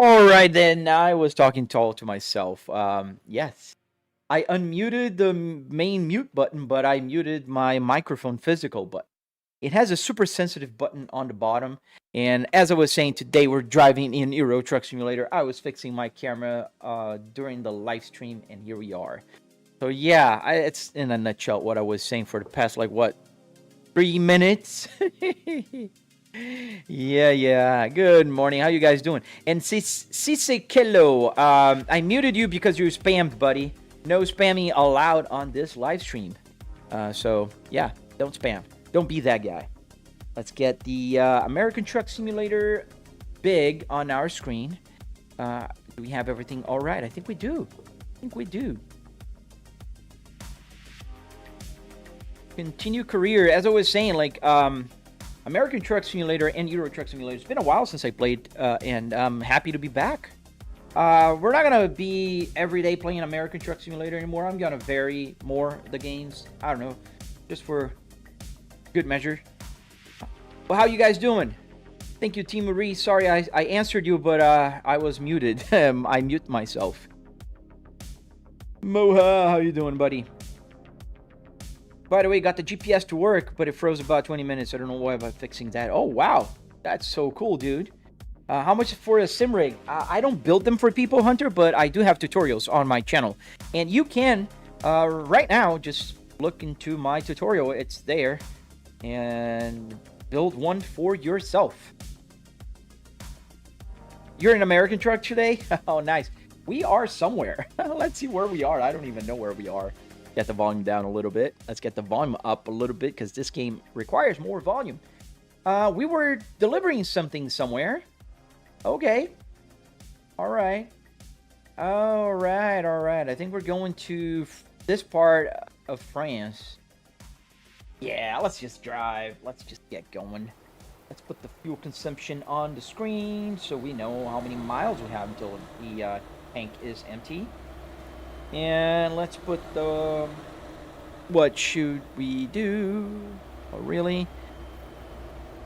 All right, then. I was talking tall to myself. Yes, I unmuted the main mute button, but I muted my microphone physical button. It has a super sensitive button on the bottom. And as I was saying, today we're driving in Euro Truck Simulator. I was fixing my camera during the live stream, and here we are. So yeah, it's in a nutshell what I was saying for the past, like, what, 3 minutes? Yeah. Good morning. How you guys doing? And Sisekelo, I muted you because you spammed, buddy. No spamming allowed on this live stream. So yeah, don't spam. Don't be that guy. Let's get the American Truck Simulator big on our screen. Do we have everything all right? I think we do. Continue career. As I was saying, like, American Truck Simulator and Euro Truck Simulator. It's been a while since I played, and I'm happy to be back. We're not gonna be every day playing American Truck Simulator anymore. I'm gonna vary more the games. I don't know, just for good measure. Well, how you guys doing? Thank you, Team Marie. Sorry, I answered you, but I was muted. I mute myself. Moha, how you doing, buddy? By the way, got the GPS to work, but it froze about 20 minutes. I don't know why about fixing that. Oh, wow. That's so cool, dude. How much for a Simrig? I don't build them for people, Hunter, but I do have tutorials on my channel. And you can, right now, just look into my tutorial. It's there. And build one for yourself. You're in American Truck today? Oh, nice. We are somewhere. Let's see where we are. I don't even know where we are. Get the volume down a little bit. Let's get the volume up a little bit because this game requires more volume. We were delivering something somewhere. Okay. All right. All right. All right. I think we're going to this part of France. Yeah, let's just drive. Let's just get going. Let's put the fuel consumption on the screen so we know how many miles we have until the tank is empty. And let's put the... What should we do? Oh, really?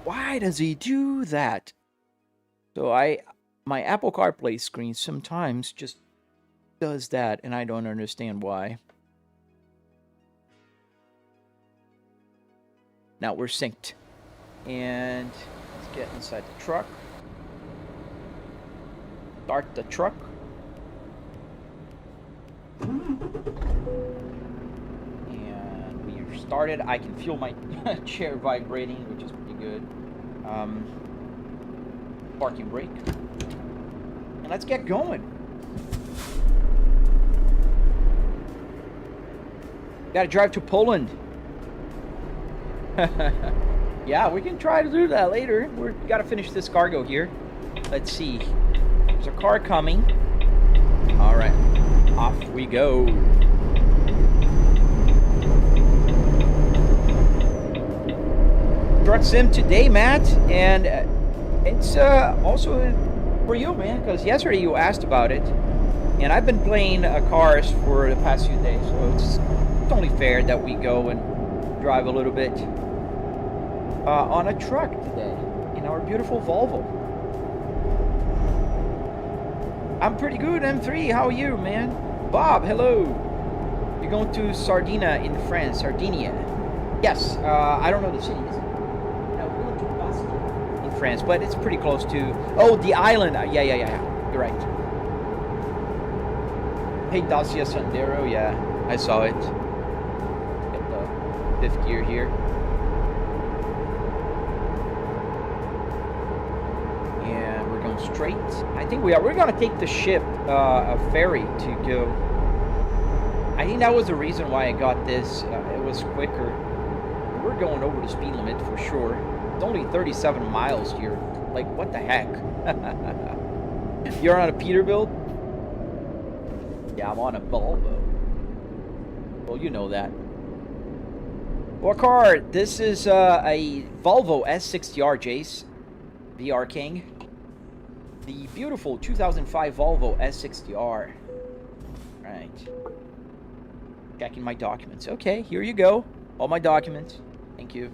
Why does he do that? So my Apple CarPlay screen sometimes just does that, and I don't understand why. Now we're synced. And let's get inside the truck. Start the truck. And we are started. I can feel my chair vibrating, which is pretty good. Parking brake. And let's get going. Gotta drive to Poland. Yeah, we can try to do that later. We gotta finish this cargo here. Let's see. There's a car coming. All right. Off we go. Truck sim today, Matt, and it's also for you, man, because yesterday you asked about it, and I've been playing cars for the past few days, so it's only fair that we go and drive a little bit on a truck today in our beautiful Volvo. I'm pretty good, M3. How are you, man? Bob, hello. You're going to Sardinia in France. Sardinia. Yes, I don't know the city. No, we're going to Basque in France, but it's pretty close to... Oh, the island. Yeah. You're right. Hey, Dacia Sandero. Yeah, I saw it. Get the fifth gear here. Straight. I think we are. We're gonna take the ship, a ferry to go. I think that was the reason why I got this. It was quicker. We're going over the speed limit for sure. It's only 37 miles here. Like, what the heck? You're on a Peterbilt? Yeah, I'm on a Volvo. Well, you know that. What car? This is a Volvo S60R, Jace. VR King. The beautiful 2005 Volvo S60R. Right. Checking my documents. Okay, here you go. All my documents. Thank you.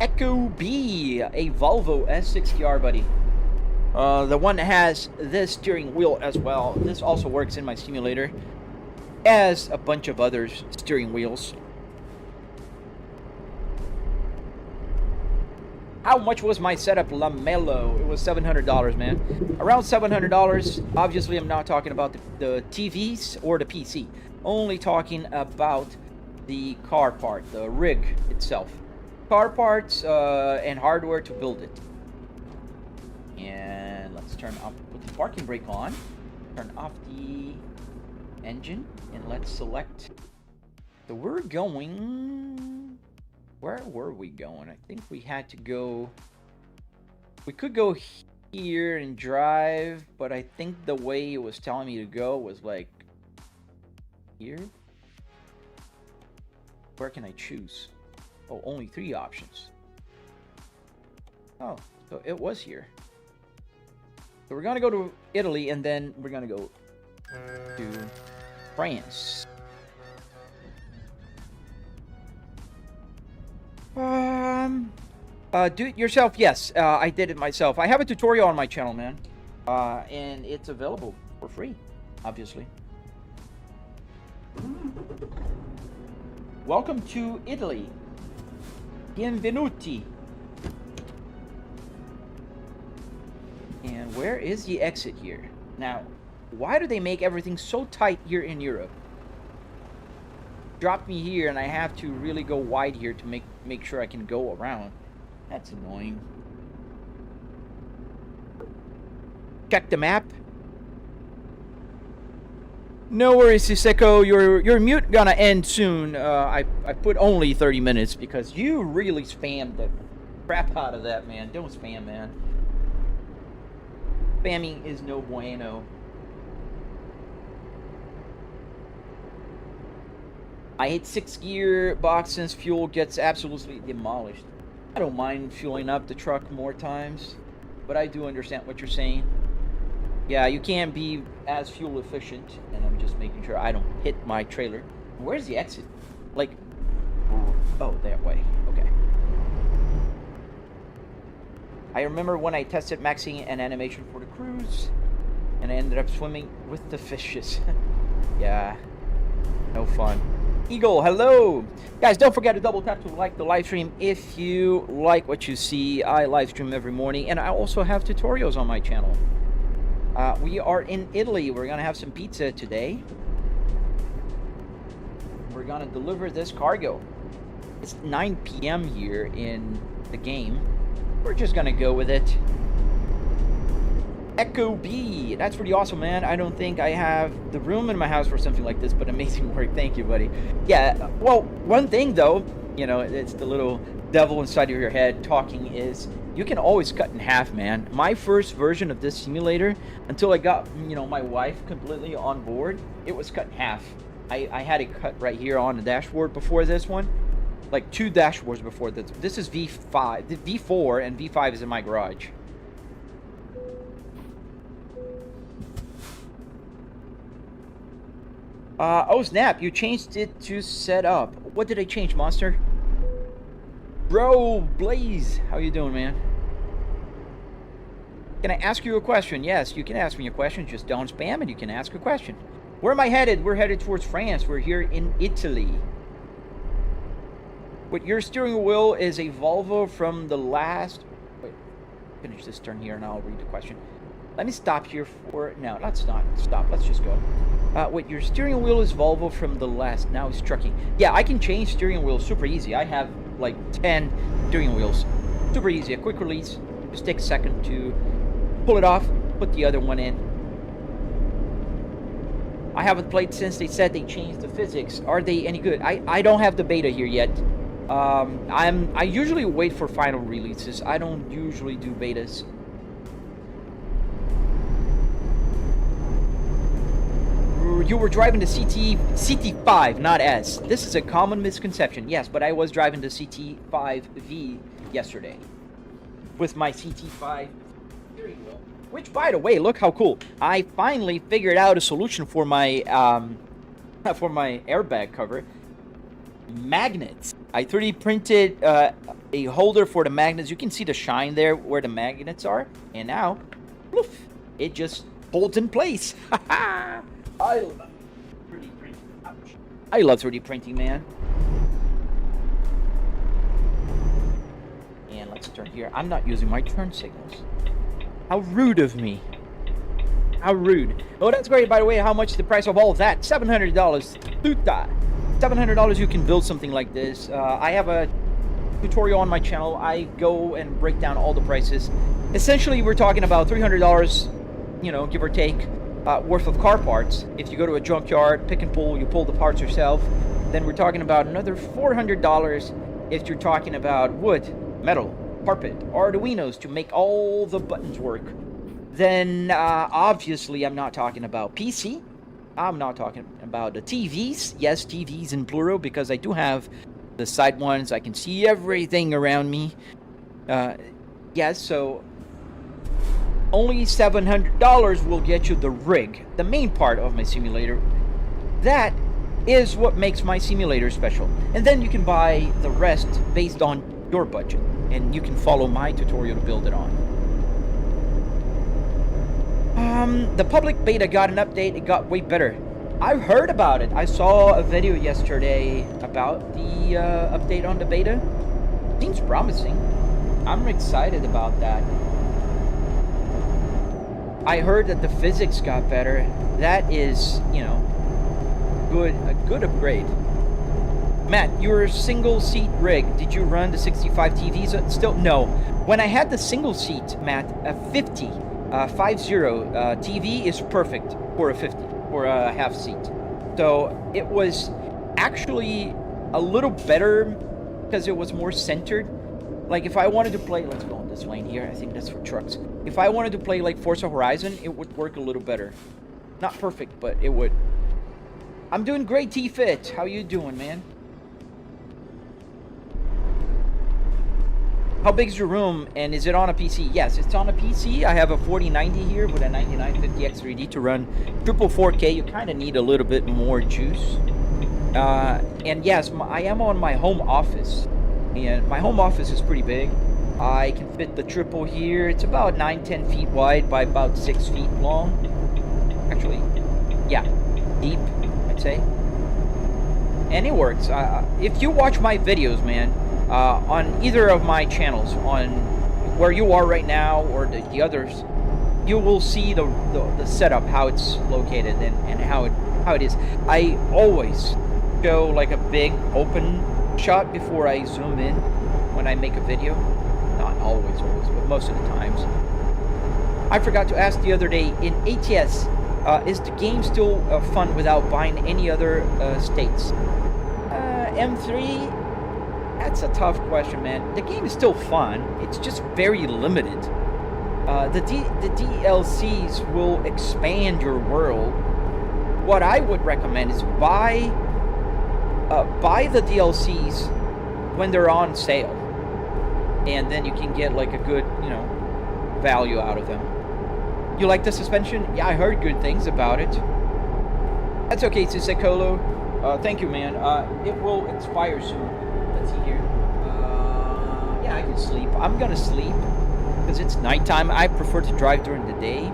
Echo B, a Volvo S60R, buddy. The one that has this steering wheel as well. This also works in my simulator, as a bunch of other steering wheels. How much was my setup, Lamello? It was $700, man. Around $700. Obviously, I'm not talking about the TVs or the PC. Only talking about the car part, the rig itself. Car parts and hardware to build it. And let's turn off, put the parking brake on. Turn off the engine, and let's select. So we're going... Where were we going? I think we had to go... We could go here and drive, but I think the way it was telling me to go was like... Here? Where can I choose? Oh, only 3 options. Oh, so it was here. So we're gonna go to Italy, and then we're gonna go to France. Do it yourself? Yes, I did it myself. I have a tutorial on my channel, man. And it's available for free, obviously. Welcome to Italy. Benvenuti. And where is the exit here? Now, why do they make everything so tight here in Europe? Drop me here and I have to really go wide here to make sure I can go around. That's annoying. Check the map. No worries, Siseko. Your mute gonna end soon. I put only 30 minutes because you really spammed the crap out of that, man. Don't spam, man. Spamming is no bueno. I hate 6-gear box since fuel gets absolutely demolished. I don't mind fueling up the truck more times, but I do understand what you're saying. Yeah, you can't be as fuel efficient, and I'm just making sure I don't hit my trailer. Where's the exit? Like, oh, that way. Okay. I remember when I tested maxing an animation for the cruise, and I ended up swimming with the fishes. Yeah, no fun. Eagle, hello! Guys, don't forget to double tap to like the live stream if you like what you see. I live stream every morning, and I also have tutorials on my channel. We are in Italy. We're gonna have some pizza today. We're gonna deliver this cargo. It's 9 p.m. here in the game. We're just gonna go with it. Echo B, that's pretty awesome, man. I don't think I have the room in my house for something like this, but amazing work. Thank you, buddy. Yeah, well, one thing though, you know, it's the little devil inside of your head talking, is you can always cut in half, man. My first version of this simulator, until I got, you know, my wife completely on board, it was cut in half. I had it cut right here on the dashboard before this one. Like 2 dashboards before this. This is V5, V4, and V5 is in my garage. Oh snap, you changed it to set up. What did I change, Monster? Bro, Blaze, how you doing, man? Can I ask you a question? Yes, you can ask me a question. Just don't spam and you can ask a question. Where am I headed? We're headed towards France. We're here in Italy. What your steering wheel is a Volvo from the last... Wait, finish this turn here and I'll read the question. Let me stop here for... No, let's not stop. Let's just go. Wait, your steering wheel is Volvo from the last. Now it's trucking. Yeah, I can change steering wheels super easy. I have like 10 steering wheels. Super easy. A quick release. Just take a second to pull it off. Put the other one in. I haven't played since they said they changed the physics. Are they any good? I don't have the beta here yet. I usually wait for final releases. I don't usually do betas. You were driving the CT5, not S. This is a common misconception. Yes, but I was driving the CT5V yesterday with my CT5 steering wheel. Which, by the way, look how cool. I finally figured out a solution for my airbag cover. Magnets. I 3D printed a holder for the magnets. You can see the shine there where the magnets are. And now, poof, it just holds in place. I love 3D printing. Ouch. I love 3D printing, man. And let's turn here. I'm not using my turn signals. How rude of me. How rude. Oh, that's great, by the way. How much is the price of all of that? $700. Tuta. $700 you can build something like this. I have a tutorial on my channel. I go and break down all the prices. Essentially, we're talking about $300, you know, give or take, worth of car parts. If you go to a junkyard, pick and pull, you pull the parts yourself. Then we're talking about another $400 if you're talking about wood, metal, carpet, arduinos to make all the buttons work. Then obviously I'm not talking about PC. I'm not talking about the TVs. Yes, TVs in plural, because I do have the side ones. I can see everything around me. Yes, so only $700 will get you the rig, the main part of my simulator. That is what makes my simulator special. And then you can buy the rest based on your budget, and you can follow my tutorial to build it on. The public beta got an update. It got way better. I've heard about it. I saw a video yesterday about the update on the beta. Seems promising. I'm excited about that. I heard that the physics got better. That is, you know, a good upgrade. Matt, your single seat rig, did you run the 65 TVs? Still, no. When I had the single seat, Matt, a 50 TV is perfect for a 50, for a half seat. So it was actually a little better because it was more centered. Like if I wanted to play, let's go on this lane here. I think that's for trucks. If I wanted to play like Forza Horizon, it would work a little better. Not perfect, but it would. I'm doing great, T-Fit. How you doing, man? How big is your room, and is it on a PC? Yes, it's on a PC. I have a 4090 here with a 9950X3D to run triple 4K. You kind of need a little bit more juice. And yes, I am on my home office, and my home office is pretty big. I can fit the triple here. It's about 9-10 feet wide by about 6 feet long. Actually, yeah, deep, I'd say. And it works. If you watch my videos, man, on either of my channels, on where you are right now or the others, you will see the setup, how it's located, and how it is. I always go like a big open shot before I zoom in when I make a video. Not always, but most of the times. I forgot to ask the other day, in ATS, is the game still fun without buying any other states? M3, that's a tough question, man. The game is still fun. It's just very limited. The DLCs will expand your world. What I would recommend is buy the DLCs when they're on sale, and then you can get like a good, you know, value out of them. You like the suspension? Yeah, I heard good things about it. That's okay, Sisekolo. Thank you, man. It will expire soon. Let's see here. Yeah, I can sleep. I'm gonna sleep because it's nighttime. I prefer to drive during the day.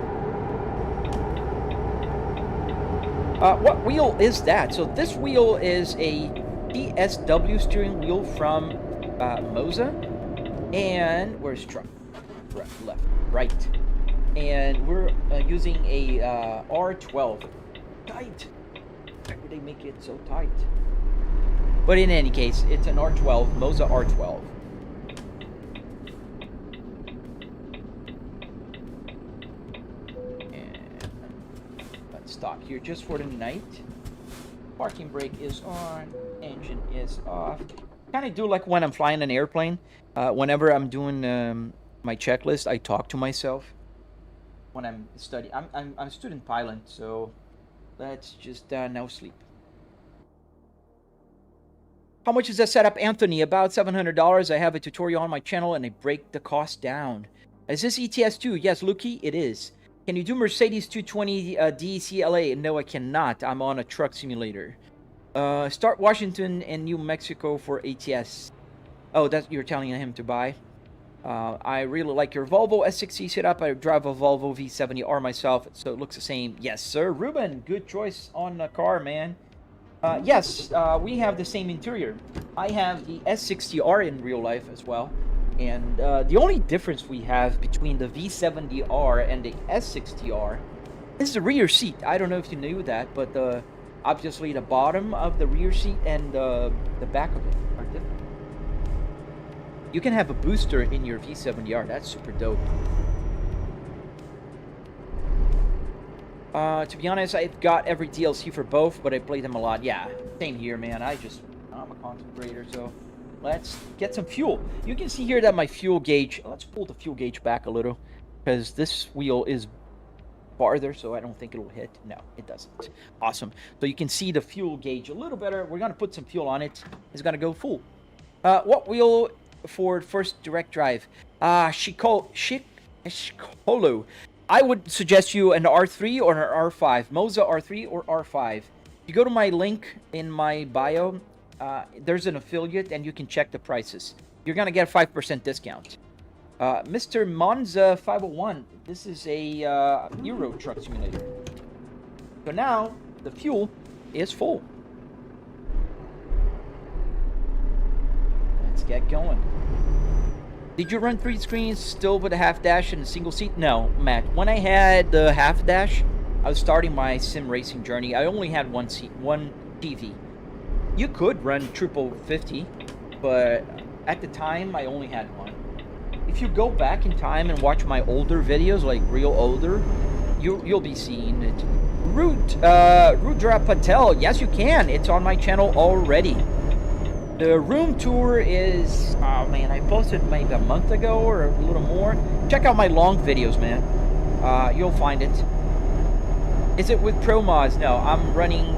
What wheel is that? So this wheel is a DSW steering wheel from Moza. And where's truck? Right. And we're using a R12. Tight. Why would they make it so tight? But in any case, it's an R12, Moza R12. And let's stop here just for the night. Parking brake is on, engine is off. Kind of do like when I'm flying an airplane. Whenever I'm doing my checklist, I talk to myself. When I'm studying, I'm a student pilot, so let's just now sleep. How much is that setup, Anthony? About $700. I have a tutorial on my channel, and I break the cost down. Is this ETS2? Yes, Lukey, it is. Can you do Mercedes 220 DCLA? No, I cannot. I'm on a truck simulator. Start Washington and New Mexico for ATS. Oh, that's you're telling him to buy. I really like your Volvo S60 setup. I drive a Volvo V70R myself, so it looks the same. Yes, sir. Ruben, good choice on the car, man. Yes, we have the same interior. I have the S60R in real life as well. And the only difference we have between the V70R and the S60R is the rear seat. I don't know if you knew that, but obviously the bottom of the rear seat and the back of it are different. You can have a booster in your V70R. That's super dope. To be honest, I've got every DLC for both, but I play them a lot. Yeah, same here, man. I'm a content creator, so let's get some fuel. You can see here that my fuel gauge, let's pull the fuel gauge back a little, because this wheel is farther, so I don't think it'll hit. No, it doesn't. Awesome. So you can see the fuel gauge a little better. We're gonna put some fuel on it. It's gonna go full. What wheel for first direct drive? Shikolo. I would suggest you an R3 or an R5. Moza R3 or R5. You go to my link in my bio. There's an affiliate, and you can check the prices. You're gonna get a 5% discount. Mr. Monza 501. This is a Euro truck simulator. So now the fuel is full. Let's get going. Did you run 3 screens still with a half dash and a single seat? No, Matt. When I had the half dash, I was starting my sim racing journey. I only had one TV. You could run triple 50, but at the time I only had one. If you go back in time and watch my older videos, like real older, you'll be seeing it. Rudra Patel, yes you can. It's on my channel already. The room tour is, oh man, I posted maybe a month ago or a little more. Check out my long videos, man. You'll find it. Is it with Pro Mods? No, I'm running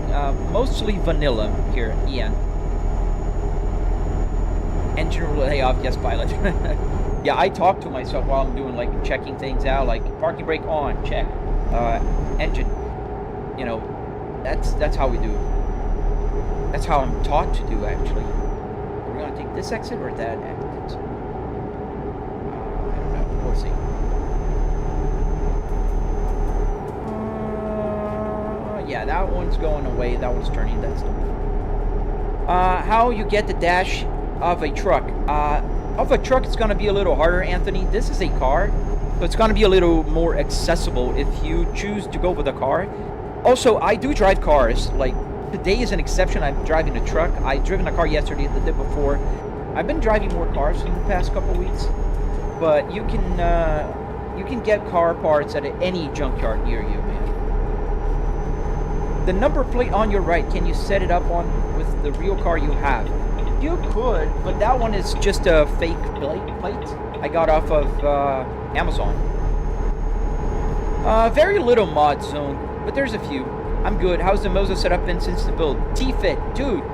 mostly vanilla here, Ian. Engine layoff, yes, pilot. Yeah, I talk to myself while I'm doing, like, checking things out, like parking brake on, check. Engine, you know, that's how we do it. That's how I'm taught to do, actually. Are we gonna take this exit or that exit? I don't know. We'll see. Yeah, that one's going away. That one's turning. That's the one. How you get the dash of a truck? Of a truck, it's gonna be a little harder, Anthony. This is a car, so it's gonna be a little more accessible if you choose to go with a car. Also, I do drive cars. Like, today is an exception. I'm driving a truck. I driven a car yesterday, the day before. I've been driving more cars in the past couple weeks. But you can get car parts at any junkyard near you, man. The number plate on your right, can you set it up on with the real car you have? You could, but that one is just a fake plate I got off of Amazon. Very little mod zone, but there's a few. I'm good. How's the Moza set up been since the build? T-Fit, dude,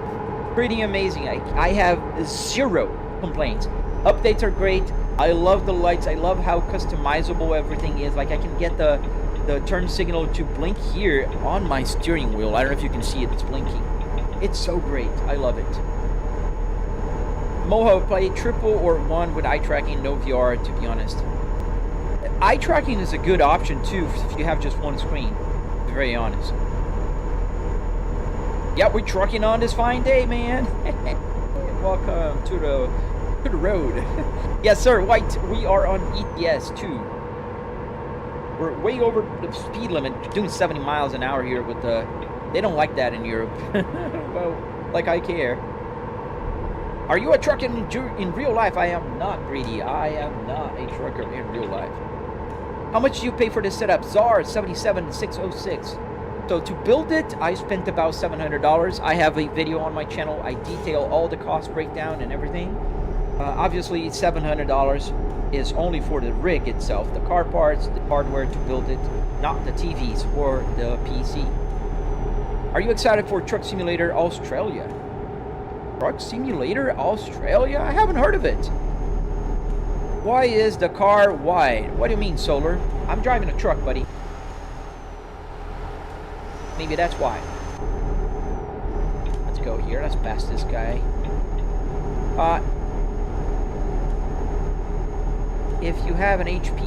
pretty amazing. I have 0 complaints. Updates are great. I love the lights. I love how customizable everything is. Like, I can get the turn signal to blink here on my steering wheel. I don't know if you can see it. It's blinking. It's so great. I love it. Moha, play triple or 1 with eye tracking, no VR, to be honest. Eye tracking is a good option too if you have just one screen, to be very honest. Yeah, we're trucking on this fine day, man. Welcome to the road. Yes, sir, White, we are on ETS too. We're way over the speed limit, doing 70 miles an hour here with the... They don't like that in Europe. Well, like I care. Are you a trucker in real life? I am not, Greedy. I am not a trucker in real life. How much do you pay for this setup? ZAR 77606. So to build it, I spent about $700. I have a video on my channel. I detail all the cost breakdown and everything. Obviously, $700 is only for the rig itself, the car parts, the hardware to build it, not the TVs or the PC. Are you excited for Truck Simulator Australia? Truck Simulator Australia? I haven't heard of it. Why is the car wide? What do you mean, Solar? I'm driving a truck, buddy. Maybe that's why. Let's go here. Let's pass this guy. If you have an HP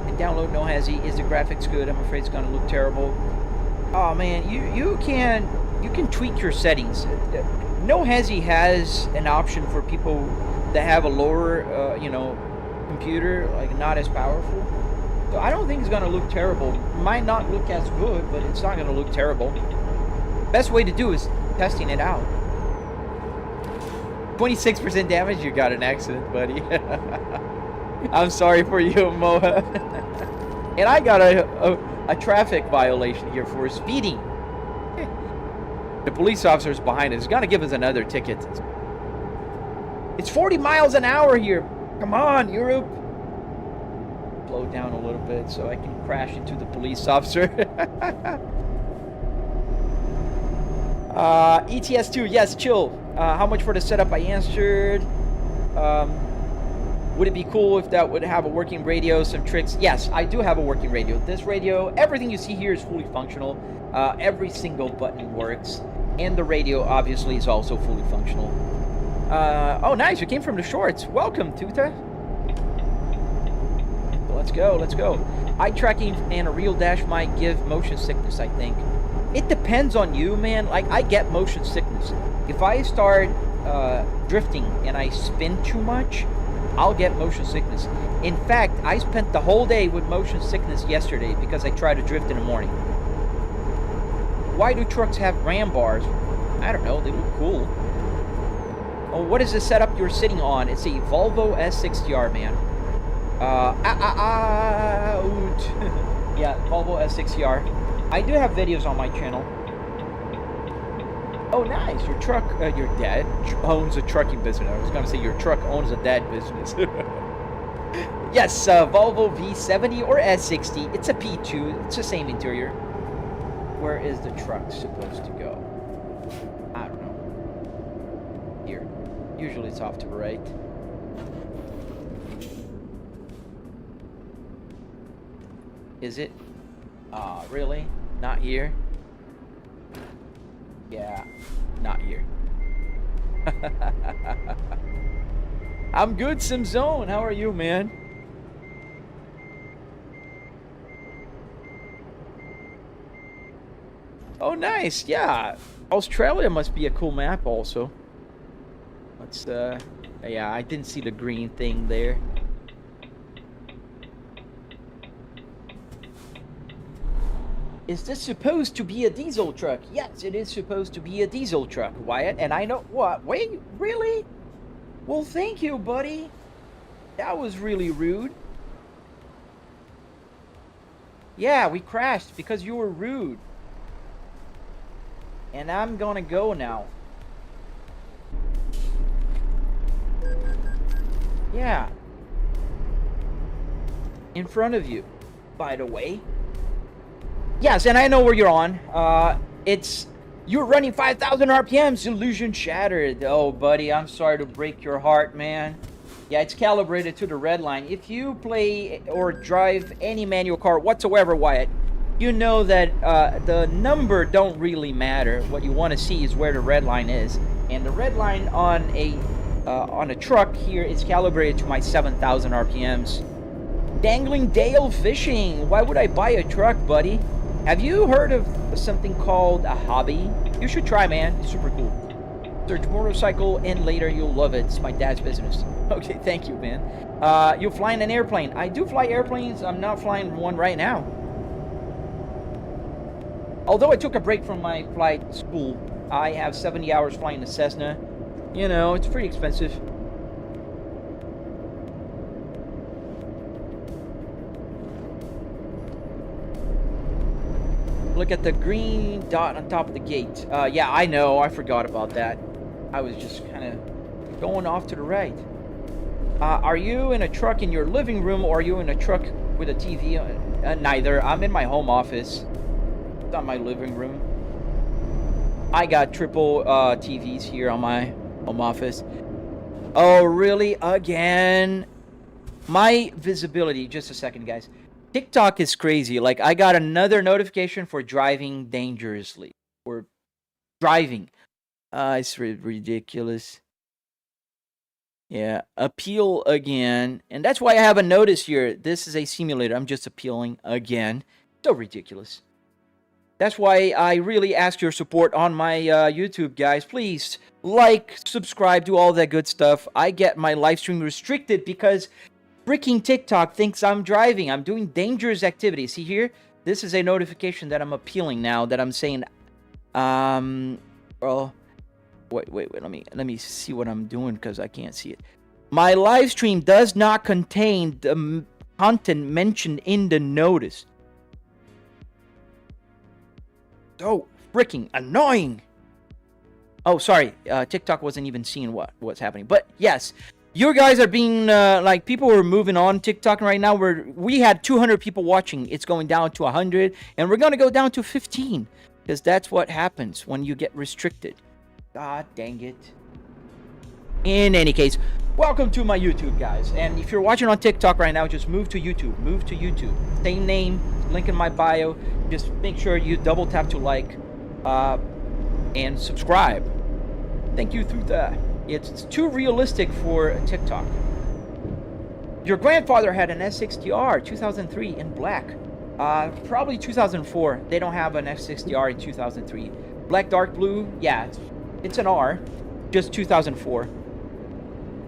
and download No Hazy, is the graphics good? I'm afraid it's gonna look terrible. Oh man, you can tweak your settings. No Hazy has an option for people that have a lower, you know, computer, like not as powerful. So I don't think it's gonna look terrible. Might not look as good, but it's not gonna look terrible. Best way to do is testing it out. 26% damage. You got an accident, buddy. I'm sorry for you, Moha. And I got a traffic violation here for speeding. The police officer's behind us. He's gonna give us another ticket. It's 40 miles an hour here. Come on, Europe. slow down a little bit so I can crash into the police officer. ETS2, yes, chill. How much for the setup? I answered. Would it be cool if that would have a working radio, some tricks? Yes, I do have a working radio. This radio, everything you see here is fully functional. Every single button works. And the radio, obviously, is also fully functional. Oh, nice. You came from the shorts. Welcome, Tuta. Let's go. Let's go. Eye tracking and a real dash might give motion sickness, I think. It depends on you, man. Like, I get motion sickness. If I start drifting and I spin too much, I'll get motion sickness. In fact, I spent the whole day with motion sickness yesterday because I tried to drift in the morning. Why do trucks have RAM bars? I don't know. They look cool. Oh, what is the setup you're sitting on? It's a Volvo S60R, man. Yeah, Volvo S60R. I do have videos on my channel. Oh, nice. Your truck, your dad owns a trucking business. I was going to say your truck owns a dad business. Yes, Volvo V70 or S60. It's a P2. It's the same interior. Where is the truck supposed to go? I don't know. Here. Usually it's off to the right. Is it? Really? Not here? Yeah, not here. I'm good, Simzone. How are you, man? Oh, nice. Yeah. Australia must be a cool map also. Let's, yeah, I didn't see the green thing there. Is this supposed to be a diesel truck? Yes, it is supposed to be a diesel truck, Wyatt. And I know what? Wait, really? Well, thank you, buddy. That was really rude. Yeah, we crashed because you were rude. And I'm gonna go now. Yeah. In front of you, by the way. Yes, and I know where you're on. You're running 5,000 RPMs. Illusion shattered. Oh, buddy, I'm sorry to break your heart, man. Yeah, it's calibrated to the red line. If you play or drive any manual car whatsoever, Wyatt, you know that the number don't really matter. What you want to see is where the red line is, and the red line on a truck here is calibrated to my 7,000 RPMs. Dangling Dale Fishing. Why would I buy a truck, buddy? Have you heard of something called a hobby? You should try, man. It's super cool. Search motorcycle and later you'll love it. It's my dad's business. Okay, thank you, man. You flying an airplane? I do fly airplanes. I'm not flying one right now. Although I took a break from my flight school, I have 70 hours flying a Cessna. You know, it's pretty expensive. Look at the green dot on top of the gate. Yeah, I know. I forgot about that. I was just kind of going off to the right. Are you in a truck in your living room or are you in a truck with a TV? Neither. I'm in my home office. It's not my living room. I got triple TVs here on my home office. Oh, really? Again? My visibility, just a second, guys. TikTok is crazy. Like, I got another notification for driving dangerously. Or driving. It's ridiculous. Yeah, appeal again. And that's why I have a notice here. This is a simulator. I'm just appealing again. So ridiculous. That's why I really ask your support on my YouTube, guys. Please like, subscribe, do all that good stuff. I get my live stream restricted because freaking TikTok thinks I'm driving. I'm doing dangerous activities. See here? This is a notification that I'm appealing now. That I'm saying, well, wait. Let me see what I'm doing because I can't see it. My live stream does not contain the content mentioned in the notice. So freaking annoying. Oh, sorry. TikTok wasn't even seeing what's happening. But yes. You guys are being like, people are moving on TikTok right now. We had 200 people watching. It's going down to 100, and we're gonna go down to 15 because that's what happens when you get restricted. God dang it. In any case, welcome to my YouTube, guys. And if you're watching on TikTok right now, just move to YouTube. Move to YouTube. Same name, link in my bio. Just make sure you double tap to like and subscribe. Thank you through that. It's too realistic for TikTok. Your grandfather had an S60R 2003 in black. Probably 2004. They don't have an S60R in 2003. Black, dark blue. Yeah, it's an R. Just 2004.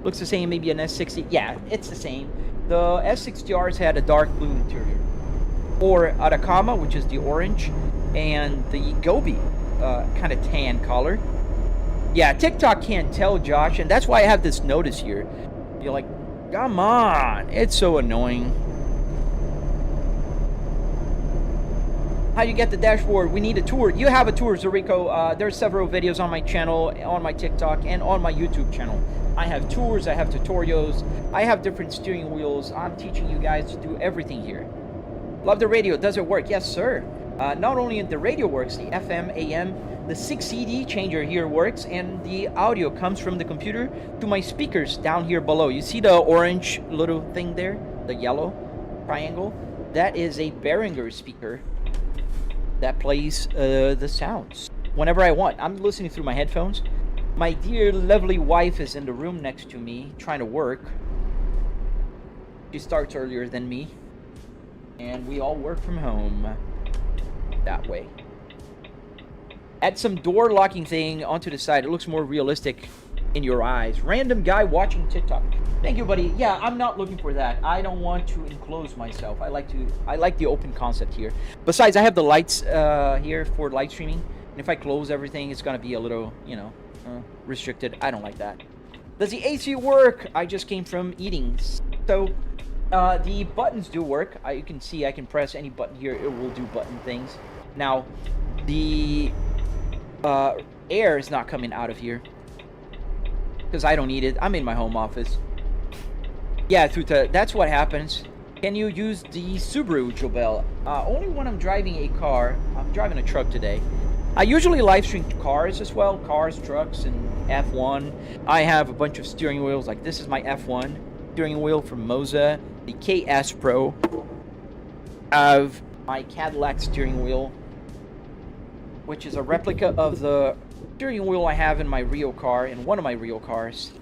Looks the same, maybe an S60. Yeah, it's the same. The S60Rs had a dark blue interior. Or Atacama, which is the orange. And the Gobi, kind of tan color. Yeah, TikTok can't tell, Josh, and that's why I have this notice here. You're like, come on, it's so annoying. How you get the dashboard? We need a tour. You have a tour, Zurico. There's several videos on my channel, on my TikTok, and on my YouTube channel. I have tours, I have tutorials, I have different steering wheels. I'm teaching you guys to do everything here. Love the radio. Does it work? Yes, sir. Not only the radio works, the FM, AM, the 6 CD changer here works, and the audio comes from the computer to my speakers down here below. You see the orange little thing there? The yellow triangle? That is a Behringer speaker that plays the sounds whenever I want. I'm listening through my headphones. My dear, lovely wife is in the room next to me trying to work. She starts earlier than me, and we all work from home that way. Add some door locking thing onto the side. It looks more realistic in your eyes. Random guy watching TikTok. Thank you, buddy. Yeah, I'm not looking for that. I don't want to enclose myself. I like the open concept here. Besides, I have the lights here for live streaming. And if I close everything, it's gonna be a little, you know, restricted. I don't like that. Does the AC work? I just came from eating. So the buttons do work. You can see I can press any button here. It will do button things. Now, the air is not coming out of here because I don't need it. I'm in my home office. Yeah, that's what happens. Can you use the Subaru, Jobel? Only when I'm driving a car. I'm driving a truck today. I usually live stream cars as well. Cars, trucks, and F1. I have a bunch of steering wheels. Like this is my F1 steering wheel from Moza. The KS Pro. I have my Cadillac steering wheel, which is a replica of the steering wheel I have in my Rio car, in one of my Rio cars.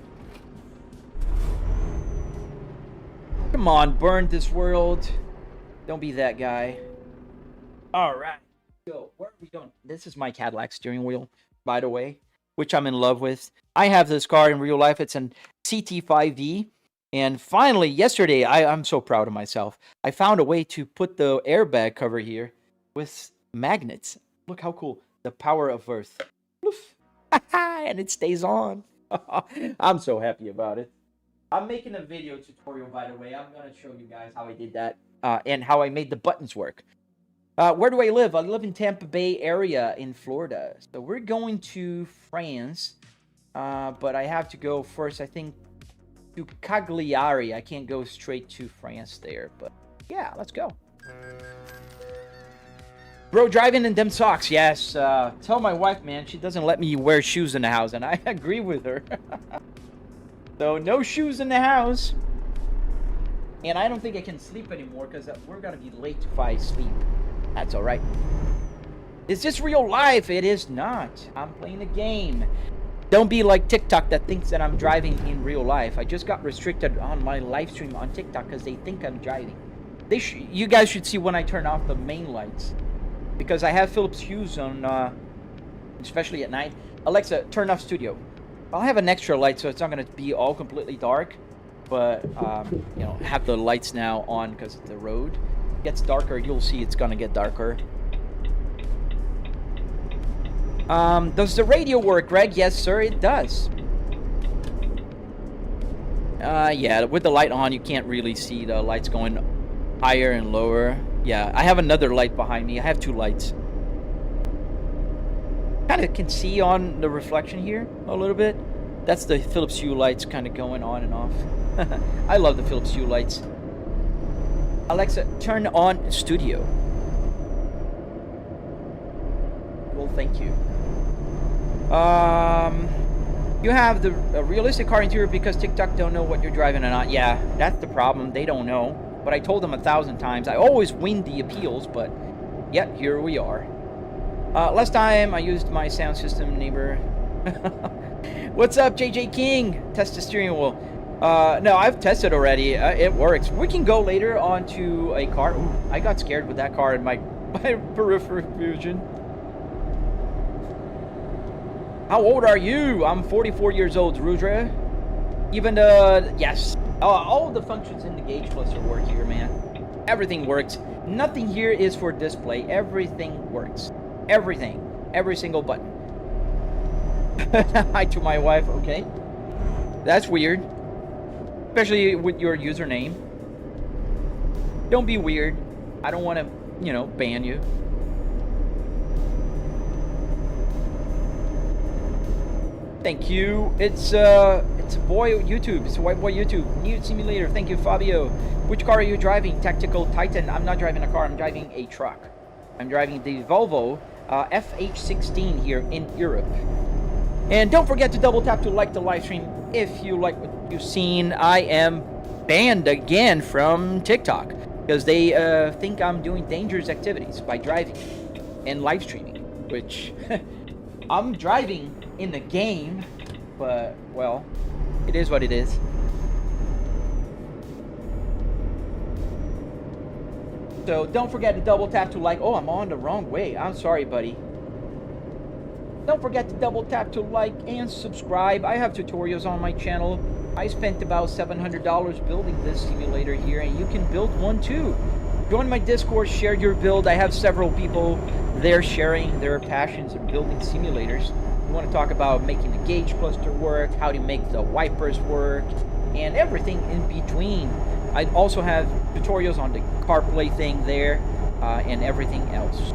Come on, burn this world. Don't be that guy. Alright, so where are we going? This is my Cadillac steering wheel, by the way, which I'm in love with. I have this car in real life. It's an CT5D. And finally, yesterday, I'm so proud of myself. I found a way to put the airbag cover here with magnets. Look how cool. The power of Earth. And it stays on. I'm so happy about it. I'm making a video tutorial, by the way. I'm going to show you guys how I did that and how I made the buttons work. Where do I live? I live in Tampa Bay area in Florida. So we're going to France. But I have to go first, I think, to Cagliari. I can't go straight to France there. But yeah, let's go. Bro, driving in them socks. Yes, tell my wife, man, she doesn't let me wear shoes in the house, and I agree with her. So, no shoes in the house. And I don't think I can sleep anymore, because we're going to be late if I sleep. That's alright. Is this real life? It is not. I'm playing a game. Don't be like TikTok that thinks that I'm driving in real life. I just got restricted on my live stream on TikTok, because they think I'm driving. You guys should see when I turn off the main lights. Because I have Philips Hues on, especially at night. Alexa, turn off studio. I'll have an extra light, so it's not going to be all completely dark. But, you know, have the lights now on because the road gets darker. You'll see it's going to get darker. Does the radio work, Greg? Yes, sir, it does. Yeah, with the light on, you can't really see the lights going higher and lower. Yeah, I have another light behind me. I have two lights. Kind of can see on the reflection here a little bit. That's the Philips Hue lights kind of going on and off. I love the Philips Hue lights. Alexa, turn on studio. Well, thank you. You have the realistic car interior because TikTok don't know what you're driving or not. Yeah, that's the problem. They don't know. But I told them 1,000 times. I always win the appeals, but yet here we are. Last time I used my sound system neighbor. What's up, JJ King? Test the steering wheel. No, I've tested already. It works. We can go later onto a car. Ooh, I got scared with that car in my peripheral vision. How old are you? I'm 44 years old, Rudra. Even yes. All the functions in the gauge cluster work here, man. Everything works. Nothing here is for display. Everything works. Everything. Every single button. Hi to my wife. Okay. That's weird. Especially with your username. Don't be weird. I don't want to, you know, ban you. Thank you. It's a boy YouTube. It's a white boy YouTube. New simulator. Thank you, Fabio. Which car are you driving? Tactical Titan. I'm not driving a car. I'm driving a truck. I'm driving the Volvo FH16 here in Europe. And don't forget to double tap to like the live stream if you like what you've seen. I am banned again from TikTok because they think I'm doing dangerous activities by driving and live streaming, which I'm driving in the game, but well, it is what it is. So don't forget to double tap to like. Oh, I'm on the wrong way. I'm sorry, buddy. Don't forget to double tap to like and subscribe. I have tutorials on my channel. I spent about $700 building this simulator here, and you can build one too. Join my Discord, share your build. I have several people there sharing their passions in building simulators. You want to talk about making the gauge cluster work, how to make the wipers work, and everything in between. I also have tutorials on the CarPlay thing there, and everything else.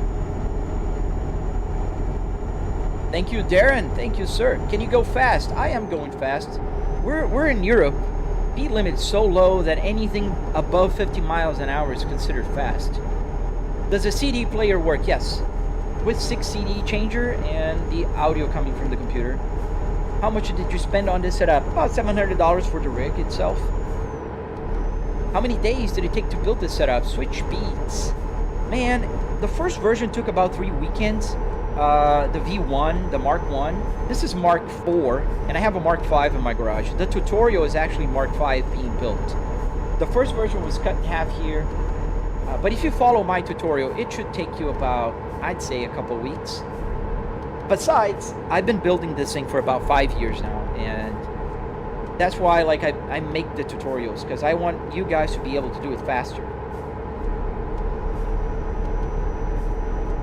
Thank you, Darren. Thank you, sir. Can you go fast? I am going fast. We're in Europe. Speed limit's so low that anything above 50 miles an hour is considered fast. Does a CD player work? Yes. With 6 CD changer and the audio coming from the computer. How much did you spend on this setup? About $700 for the rig itself. How many days did it take to build this setup? Switch speeds. Man, the first version took about 3 weekends. The V1, the Mark 1. This is Mark 4, and I have a Mark 5 in my garage. The tutorial is actually Mark 5 being built. The first version was cut in half here, but if you follow my tutorial, it should take you about, I'd say, a couple weeks. Besides, I've been building this thing for about 5 years now, and that's why I make the tutorials, because I want you guys to be able to do it faster.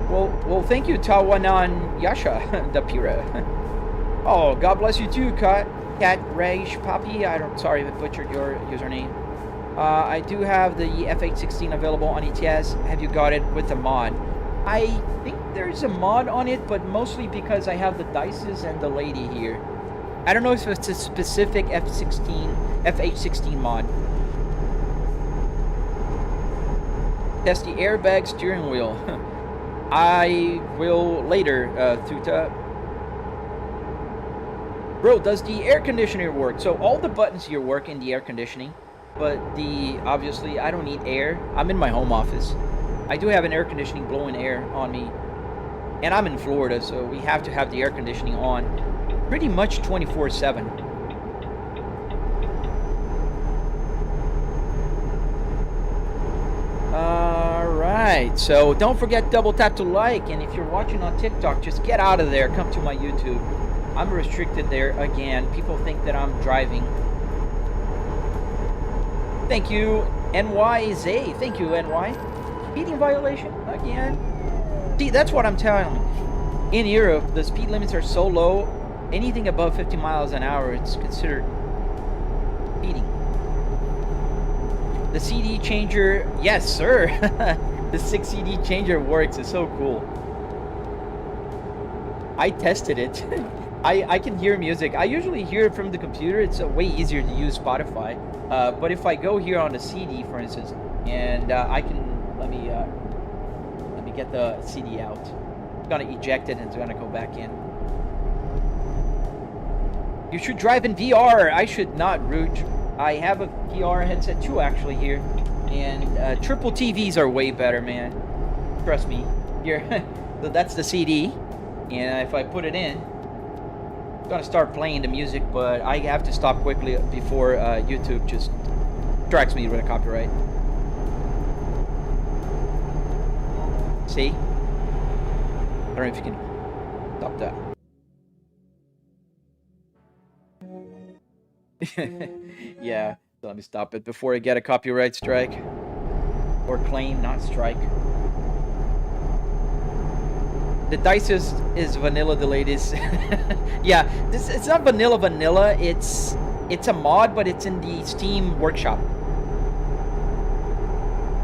Well, thank you, Tawanan Yasha Dapira. Oh, God bless you too, Cat Raish Papi. Sorry if I butchered your username. I do have the F816 available on ETS. Have you got it with a mod? I think there's a mod on it, but mostly because I have the dices and the lady here. I don't know if it's a specific F816 mod. Test the airbag steering wheel. I will later, Thuta. Bro, does the air conditioner work? So all the buttons here work in the air conditioning, but obviously I don't need air. I'm in my home office. I do have an air conditioning blowing air on me, and I'm in Florida, so we have to have the air conditioning on pretty much 24/7. Alright, so don't forget double tap to like, and if you're watching on TikTok, just get out of there, come to my YouTube. I'm restricted there again. People think that I'm driving. Thank you, NYZ. Thank you, NY. Speeding violation again. See, that's what I'm telling you. In Europe, the speed limits are so low, anything above 50 miles an hour, it's considered speeding. The CD changer, yes, sir. The 6 CD changer works. It's so cool. I tested it. I can hear music. I usually hear it from the computer. It's way easier to use Spotify. But if I go here on a CD, for instance, and I can let me get the CD out. It's gonna eject it and it's gonna go back in. You should drive in VR. I should not, Root. I have a VR headset too, actually, here, and triple TVs are way better, man. Trust me. Here, so that's the CD, and if I put it in, I'm gonna start playing the music, but I have to stop quickly before YouTube just strikes me with a copyright. See? I don't know if you can stop that. Yeah, so let me stop it before I get a copyright strike. Or claim, not strike. The dice is vanilla, the ladies. Yeah, it's not vanilla. It's a mod, but it's in the Steam workshop.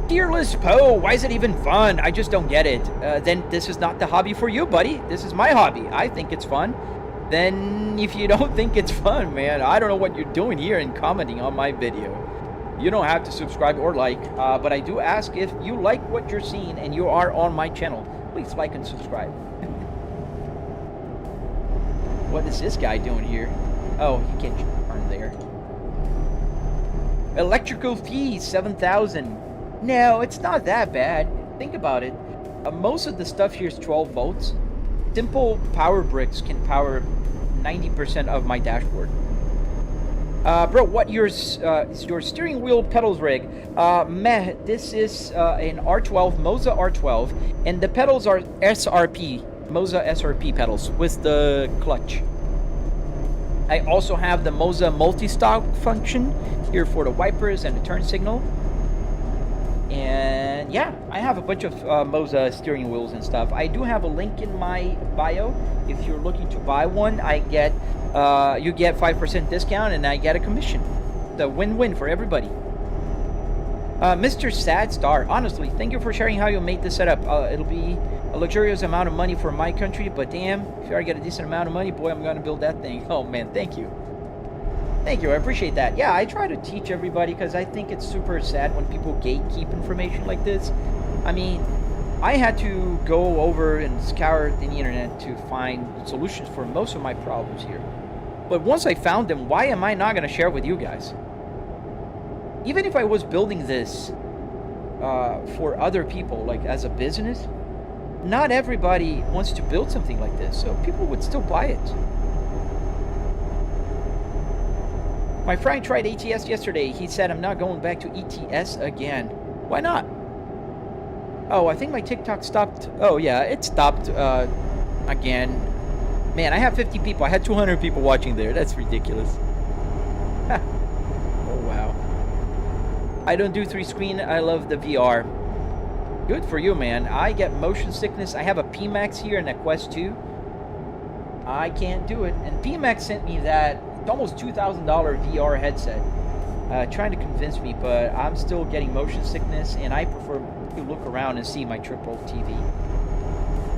Fearless Poe, why is it even fun? I just don't get it. Then this is not the hobby for you, buddy. This is my hobby. I think it's fun. Then if you don't think it's fun, man, I don't know what you're doing here and commenting on my video. You don't have to subscribe or like, but I do ask if you like what you're seeing and you are on my channel, please like and subscribe. What is this guy doing here? Oh, he can't turn there. Electrical fees, 7,000. No, it's not that bad. Think about it. Most of the stuff here is 12 volts. Simple power bricks can power 90% of my dashboard. Bro, what is your steering wheel pedals rig? Meh, this is an R12, Moza R12, and the pedals are SRP, Moza SRP pedals with the clutch. I also have the Moza multi-stock function here for the wipers and the turn signal. And yeah, I have a bunch of Moza steering wheels and stuff. I do have a link in my bio. If you're looking to buy one, I get you get 5% discount and I get a commission. The win-win for everybody. Mr. Sad Star, honestly, thank you for sharing how you made this setup. It'll be a luxurious amount of money for my country, but damn, if you already get a decent amount of money, boy, I'm gonna build that thing. Oh man, thank you. Thank you, I appreciate that. Yeah, I try to teach everybody because I think it's super sad when people gatekeep information like this. I mean, I had to go over and scour the internet to find solutions for most of my problems here. But once I found them, why am I not going to share with you guys? Even if I was building this for other people, like as a business, not everybody wants to build something like this, so people would still buy it. My friend tried ATS yesterday. He said, I'm not going back to ETS again. Why not? Oh, I think my TikTok stopped. Oh, yeah, it stopped again. Man, I have 50 people. I had 200 people watching there. That's ridiculous. Oh, wow. I don't do 3-screen. I love the VR. Good for you, man. I get motion sickness. I have a PMAX here and a Quest 2. I can't do it. And PMAX sent me that almost $2,000 VR headset, trying to convince me, but I'm still getting motion sickness, and I prefer to look around and see my triple TV.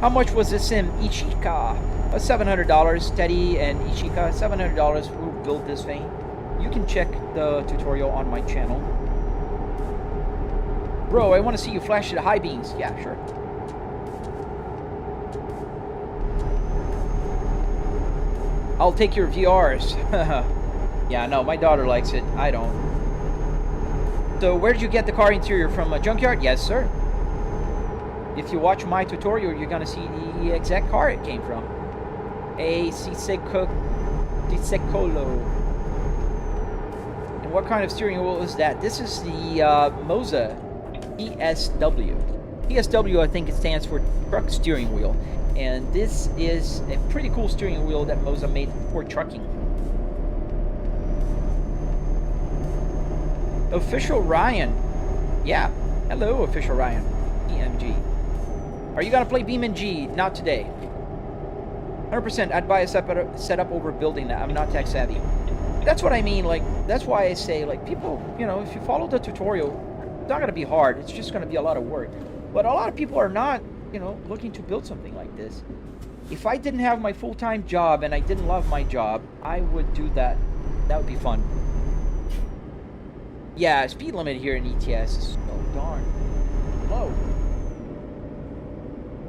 How much was this sim? Ishika, $700. Teddy and Ishika, $700. Who built this thing? You can check the tutorial on my channel. Bro, I want to see you flash the high beams. Yeah, sure. I'll take your VRs. Yeah, no, my daughter likes it. I don't. So where did you get the car interior from? A Junkyard? Yes, sir. If you watch my tutorial, you're going to see the exact car it came from. A Sisecolo. And what kind of steering wheel is that? This is the Moza ESW. ESW, I think it stands for truck steering wheel. And this is a pretty cool steering wheel that Moza made for trucking. Official Ryan. Yeah. Hello, Official Ryan. BMG. Are you gonna play BeamNG? Not today. 100%. I'd buy a setup over building that. I'm not tech savvy. That's what I mean. Like, that's why I say, like, people, you know, if you follow the tutorial, it's not gonna be hard. It's just gonna be a lot of work. But a lot of people are not, you know, looking to build something like this. If I didn't have my full-time job and I didn't love my job, I would do that. That would be fun. Yeah, speed limit here in ETS is so darn low.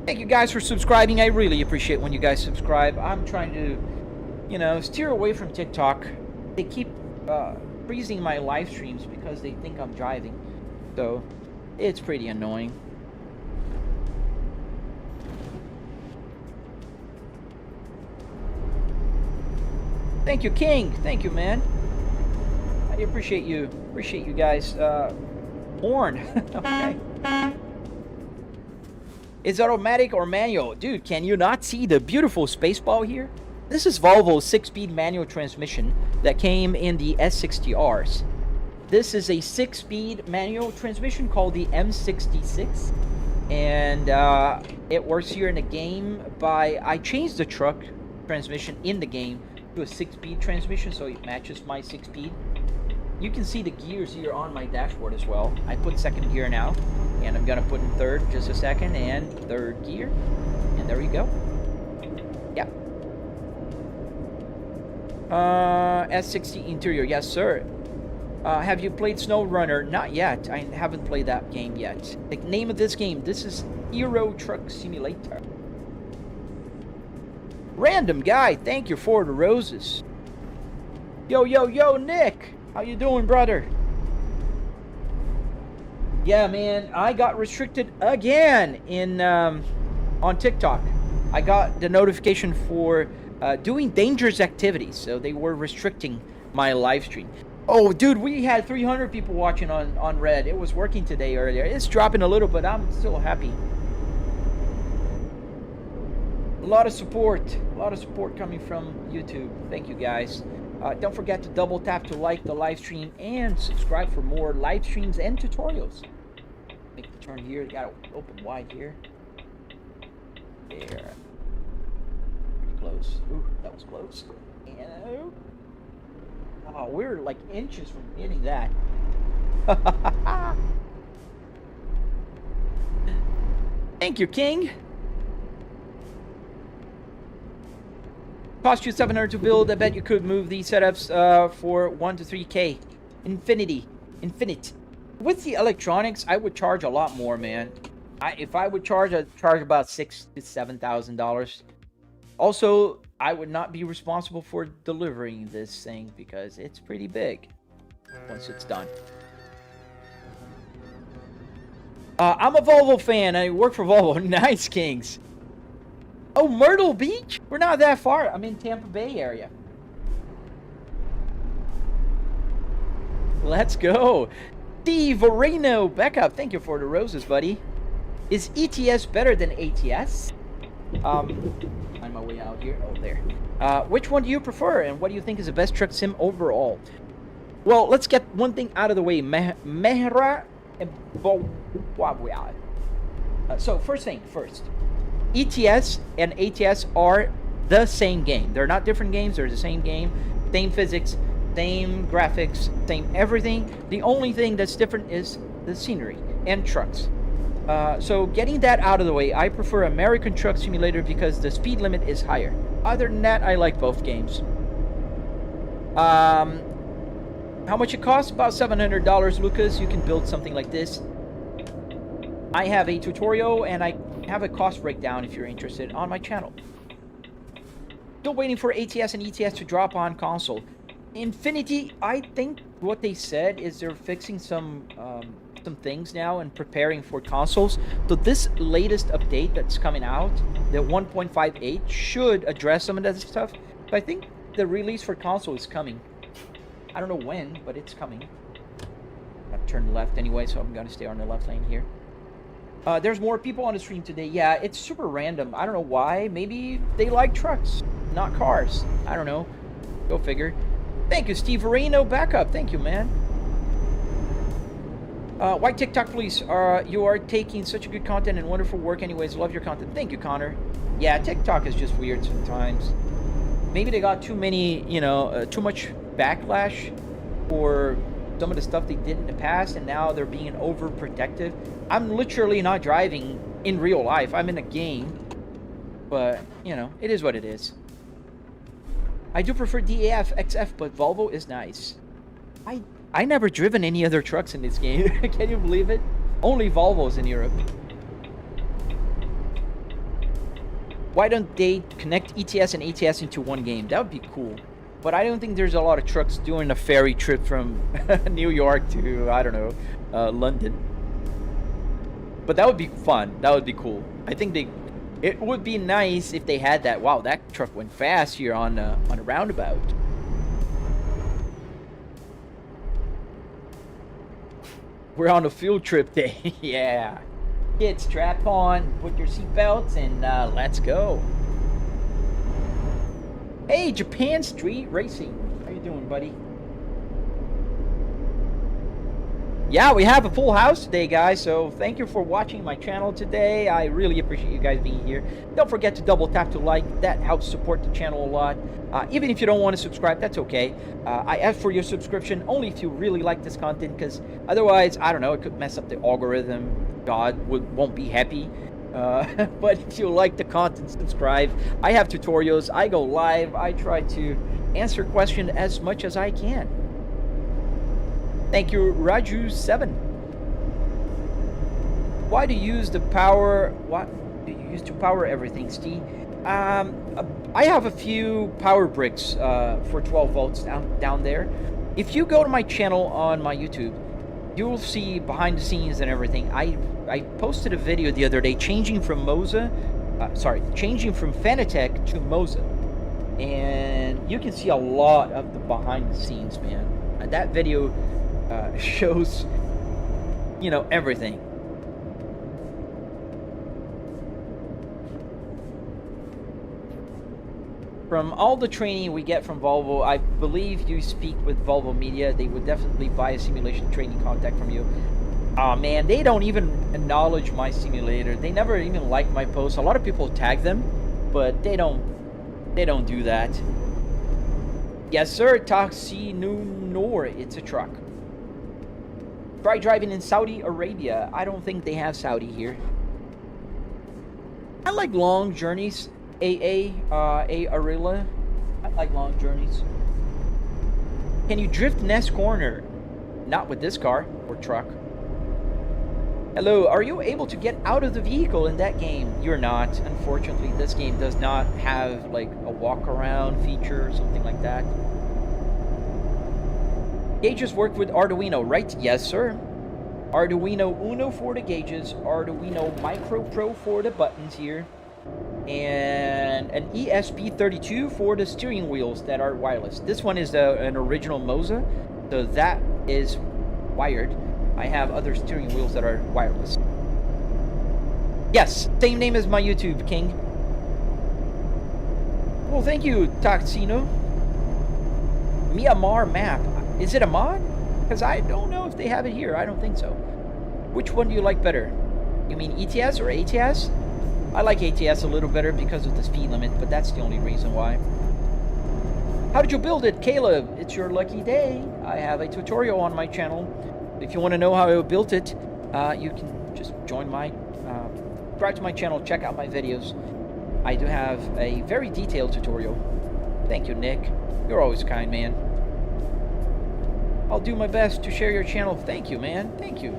Thank you guys for subscribing. I really appreciate when you guys subscribe. I'm trying to, you know, steer away from TikTok. They keep freezing my live streams because they think I'm driving. So, it's pretty annoying. Thank you, King. Thank you, man. I appreciate you. Appreciate you guys. Horn. Okay. Is it automatic or manual? Dude, can you not see the beautiful Spaceball here? This is Volvo's 6-speed manual transmission that came in the S60Rs. This is a 6-speed manual transmission called the M66. And it works here in the game by... I changed the truck transmission in the game to a 6-speed transmission so it matches my 6-speed. You can see the gears here on my dashboard as well. I put 2nd gear now, and I'm gonna put in 3rd just a second, and 3rd gear, and there we go. Yeah. S60 interior, yes sir. Have you played SnowRunner? Not yet. I haven't played that game yet. The name of this game, this is Euro Truck Simulator. Random guy, thank you for the roses. Yo, yo, yo, Nick. How you doing, brother? Yeah, man, I got restricted again in on TikTok. I got the notification for doing dangerous activities, so they were restricting my live stream. Oh, dude, we had 300 people watching on Red. It was working today earlier. It's dropping a little, but I'm still happy. A lot of support coming from YouTube. Thank you, guys. Don't forget to double tap to like the live stream and subscribe for more live streams and tutorials. Make the turn here. Gotta open wide here. There. Pretty close. Ooh, that was close. And oh, we're like inches from hitting that. Thank you, King. Cost you $700 to build. I bet you could move these setups for 1 to 3K. Infinite. With the electronics, I would charge a lot more, man. If I would charge, I'd charge about $6,000 to $7,000. Also, I would not be responsible for delivering this thing because it's pretty big once it's done. I'm a Volvo fan. I work for Volvo. Nice, Kings. Oh, Myrtle Beach? We're not that far. I'm in Tampa Bay area. Let's go. Steve Areno, backup. Thank you for the roses, buddy. Is ETS better than ATS? Find my way out here. Oh, there. Which one do you prefer, and what do you think is the best truck sim overall? Well, let's get one thing out of the way. Mehra and Volkswagen. So, first thing first. ETS and ATS are the same game. They're not different games. They're the same game. Same physics, same graphics, same everything. The only thing that's different is the scenery and trucks. So getting that out of the way, I prefer American Truck Simulator because the speed limit is higher. Other than that, I like both games. How much it costs? About $700, Lucas. You can build something like this. I have a tutorial and I have a cost breakdown if you're interested on my channel. Still waiting for ATS and ETS to drop on console. Infinity, I think what they said is they're fixing some things now and preparing for consoles. So this latest update that's coming out, the 1.58, should address some of that stuff. So I think the release for console is coming. I don't know when, but it's coming. I'm gonna turn left anyway, so I'm gonna stay on the left lane here. There's more people on the stream today. Yeah, it's super random. I don't know why. Maybe they like trucks, not cars. I don't know. Go figure. Thank you, Steve Areno. Backup. Thank you, man. White TikTok Police. You are taking such a good content and wonderful work anyways. Love your content. Thank you, Connor. Yeah, TikTok is just weird sometimes. Maybe they got too many, you know, too much backlash for some of the stuff they did in the past, and now they're being overprotective. I'm literally not driving in real life. I'm in a game. But, you know, it is what it is. I do prefer DAF XF, but Volvo is nice. I never driven any other trucks in this game. Can you believe it? Only Volvos in Europe. Why don't they connect ETS and ATS into one game? That would be cool. But I don't think there's a lot of trucks doing a ferry trip from New York to, I don't know, London. But that would be fun. That would be cool. I think it would be nice if they had that. Wow, that truck went fast here on a roundabout. We're on a field trip day. Yeah. Get strap on, put your seatbelts, and let's go. Hey, Japan Street Racing. How you doing, buddy? Yeah, we have a full house today, guys, so thank you for watching my channel today. I really appreciate you guys being here. Don't forget to double tap to like. That helps support the channel a lot. Even if you don't want to subscribe, that's okay. I ask for your subscription only if you really like this content, because otherwise, I don't know, it could mess up the algorithm. God won't be happy. But if you like the content, subscribe. I have tutorials. I go live. I try to answer questions as much as I can. Thank you, Raju7. Why do you use the power? What do you use to power everything, Steve? I have a few power bricks for 12 volts down there. If you go to my channel on my YouTube, you will see behind the scenes and everything. I posted a video the other day changing from changing from Fanatec to Moza, and you can see a lot of the behind the scenes, man. And that video shows, you know, everything. From all the training we get from Volvo, I believe you speak with Volvo Media. They would definitely buy a simulation training contact from you. Oh man, they don't even acknowledge my simulator. They never even like my posts. A lot of people tag them, but they don't do that. Yes sir, Taxi Nor, it's a truck. Try driving in Saudi Arabia. I don't think they have Saudi here. I like long journeys. Arilla. I like long journeys. Can you drift Nest Corner? Not with this car or truck. Hello, are you able to get out of the vehicle in that game? You're not. Unfortunately, this game does not have like a walk around feature or something like that. Gauges work with Arduino, right? Yes, sir. Arduino Uno for the gauges, Arduino Micro Pro for the buttons here, and an ESP32 for the steering wheels that are wireless. This one is an original Moza, so that is wired. I have other steering wheels that are wireless. Yes, same name as my YouTube, King. Well, thank you, Taxino. Myanmar map. Is it a mod? Because I don't know if they have it here. I don't think so. Which one do you like better? You mean ETS or ATS? I like ATS a little better because of the speed limit, but that's the only reason why. How did you build it, Caleb? It's your lucky day. I have a tutorial on my channel. If you want to know how I built it, you can just join my, subscribe to my channel, check out my videos. I do have a very detailed tutorial. Thank you, Nick. You're always kind, man. I'll do my best to share your channel. Thank you, man. Thank you.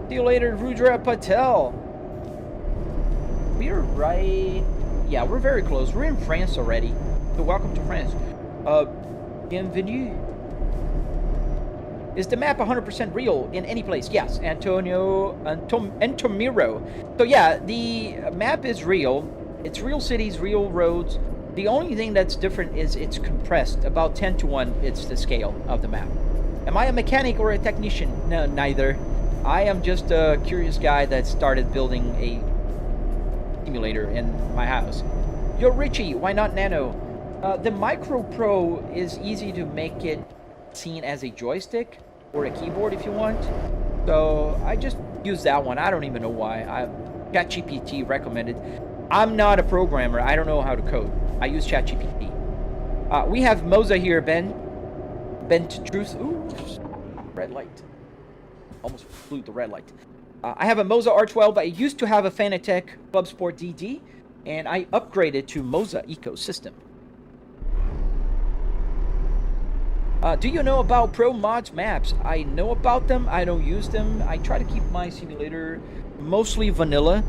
See you later, Rudra Patel. We're right... Yeah, we're very close. We're in France already. So welcome to France. Bienvenue. Is the map 100% real in any place? Yes, Antonio Antomiro. So yeah, the map is real. It's real cities, real roads. The only thing that's different is it's compressed. About 10 to 1, it's the scale of the map. Am I a mechanic or a technician? No, neither. I am just a curious guy that started building a simulator in my house. Yo, Richie, why not Nano? The Micro Pro is easy to make it seen as a joystick or a keyboard if you want. So I just use that one. I don't even know why. ChatGPT recommended. I'm not a programmer. I don't know how to code. I use ChatGPT. We have Moza here, Ben. Ben to Truth. Ooh, red light. Almost flew the red light. I have a Moza R12. I used to have a Fanatec Club Sport DD, and I upgraded to Moza ecosystem. Do you know about Pro Mods maps? I know about them. I don't use them. I try to keep my simulator mostly vanilla.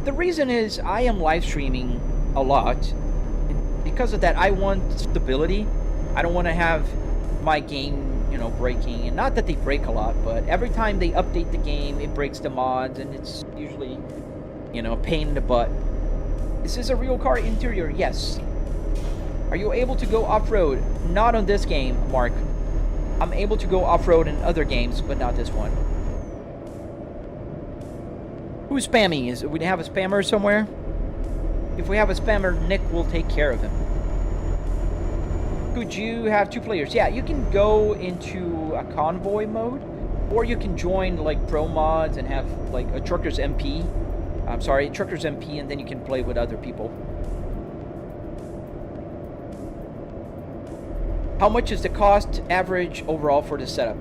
The reason is I am live streaming a lot. Because of that, I want stability. I don't want to have my game, you know, breaking. And not that they break a lot, but every time they update the game, it breaks the mods, and it's usually, you know, a pain in the butt. This is a real car interior, yes. Are you able to go off-road? Not on this game, Mark. I'm able to go off-road in other games, but not this one. Who's spamming? We have a spammer somewhere? If we have a spammer, Nick will take care of him. Could you have 2 players? Yeah, you can go into a convoy mode, or you can join like Pro Mods and have like a Truckers MP. I'm sorry, Truckers MP, and then you can play with other people. How much is the cost average overall for the setup?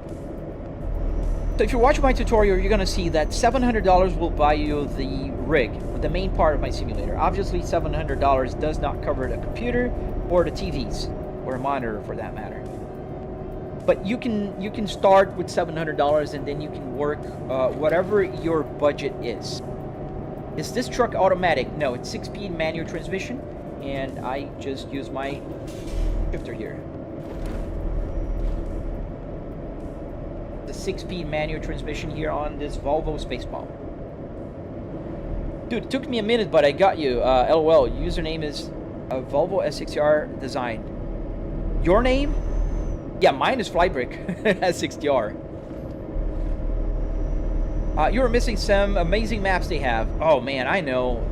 So if you watch my tutorial, you're going to see that $700 will buy you the rig, the main part of my simulator. Obviously, $700 does not cover the computer or the TVs, or a monitor for that matter. But you can start with $700, and then you can work whatever your budget is. Is this truck automatic? No, it's 6-speed manual transmission, and I just use my shifter here. The 6-speed manual transmission here on this Volvo Spaceball. Dude, it took me a minute, but I got you. LOL. Username is Volvo S60R design. Your name? Yeah, mine is Flybrick S60R. You were missing some amazing maps they have. Oh man, I know.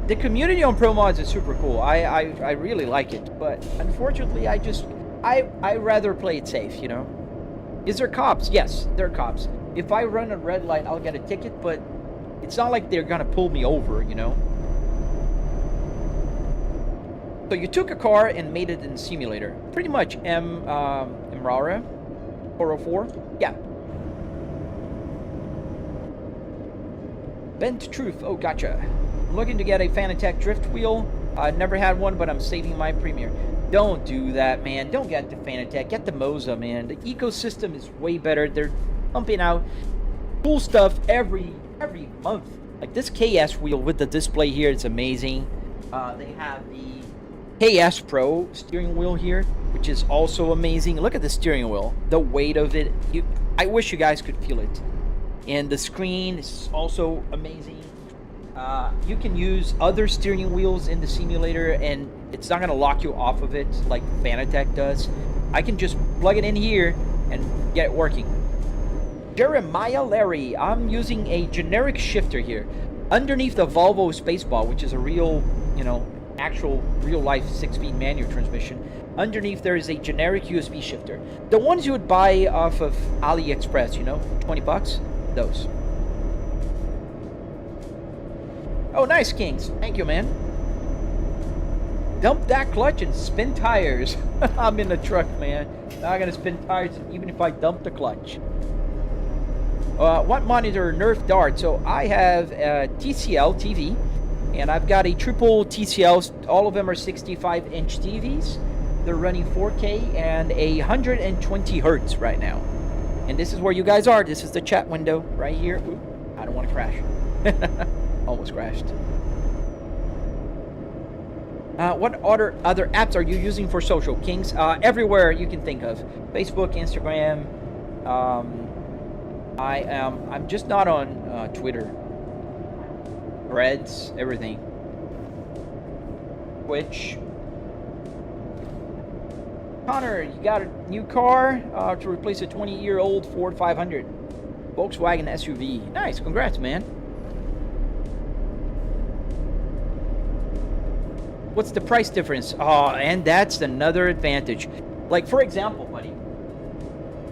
The community on Pro Mods is super cool. I really like it, but unfortunately, I rather play it safe, you know. Is there cops? Yes, there are cops. If I run a red light, I'll get a ticket, but it's not like they're gonna pull me over, you know. So you took a car and made it in simulator. Pretty much, Emrara 404. Yeah. Bent Truth. Oh, gotcha. I'm looking to get a Fanatec drift wheel. I've never had one, but I'm saving my Premier. Don't do that, man. Don't get the Fanatec. Get the Moza, man. The ecosystem is way better. They're pumping out cool stuff every month. Like this KS wheel with the display here, it's amazing. They have the KS Pro steering wheel here, which is also amazing. Look at the steering wheel. The weight of it. I wish you guys could feel it. And the screen is also amazing. You can use other steering wheels in the simulator, and it's not going to lock you off of it like Fanatec does. I can just plug it in here and get it working. Jeremiah Larry, I'm using a generic shifter here. Underneath the Volvo Spaceball, which is a real, you know, actual real-life 6-speed manual transmission, underneath there is a generic USB shifter. The ones you would buy off of AliExpress, you know, 20 bucks, those. Oh, nice, Kings. Thank you, man. Dump that clutch and spin tires. I'm in the truck, man. Not gonna spin tires even if I dump the clutch. What monitor? Nerf Dart. So I have a TCL TV, and I've got a triple TCL. All of them are 65-inch TVs. They're running 4K and 120 hertz right now. And this is where you guys are. This is the chat window right here. Oop, I don't want to crash. Almost crashed. What other apps are you using for social, Kings? Everywhere you can think of. Facebook, Instagram. I'm just not on Twitter. Threads, everything. Twitch. Connor, you got a new car to replace a 20-year-old Ford 500. Volkswagen SUV. Nice, congrats, man. What's the price difference? Oh, and that's another advantage. Like, for example, buddy,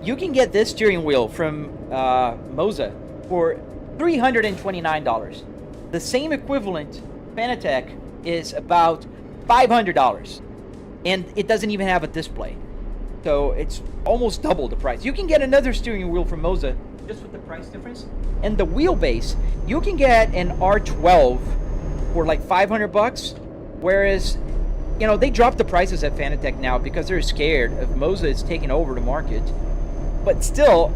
you can get this steering wheel from Moza for $329. The same equivalent Fanatec is about $500. And it doesn't even have a display. So it's almost double the price. You can get another steering wheel from Moza just with the price difference. And the wheelbase, you can get an R12 for like 500 bucks, whereas, you know, they dropped the prices at Fanatec now because they're scared of Moza is taking over the market. But still,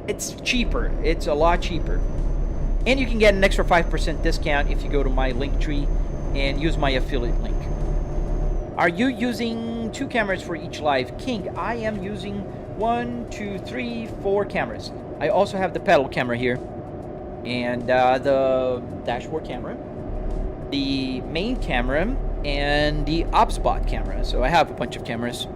it's cheaper. It's a lot cheaper. And you can get an extra 5% discount if you go to my Linktree and use my affiliate link. Are you using 2 cameras for each live? King, I am using 1, 2, 3, 4 cameras. I also have the pedal camera here, and the dashboard camera, the main camera, and the OpSpot camera. So I have a bunch of cameras.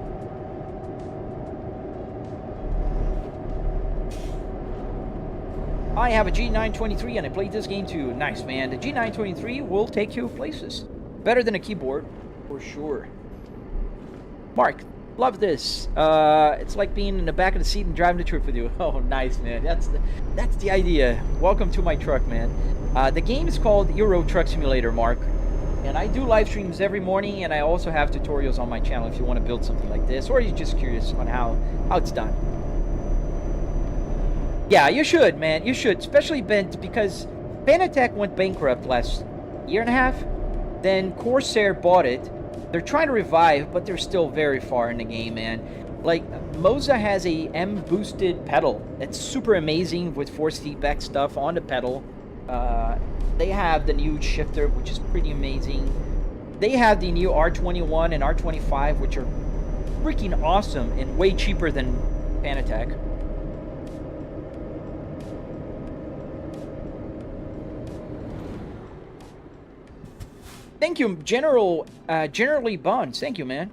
I have a G923 and I played this game too. Nice, man. The G923 will take you places. Better than a keyboard, for sure. Mark, love this. It's like being in the back of the seat and driving the truck with you. Oh, nice, man. That's the idea. Welcome to my truck, man. The game is called Euro Truck Simulator, Mark. And I do live streams every morning, and I also have tutorials on my channel if you want to build something like this, or you're just curious on how it's done. Yeah, you should, man. You should, especially because Fanatec went bankrupt last year and a half. Then Corsair bought it. They're trying to revive, but they're still very far in the game, man. Like, Moza has a M-boosted pedal. That's super amazing with force feedback stuff on the pedal. They have the new shifter, which is pretty amazing. They have the new R21 and R25, which are freaking awesome and way cheaper than Fanatec. Thank you, Generally Bonds. Thank you, man.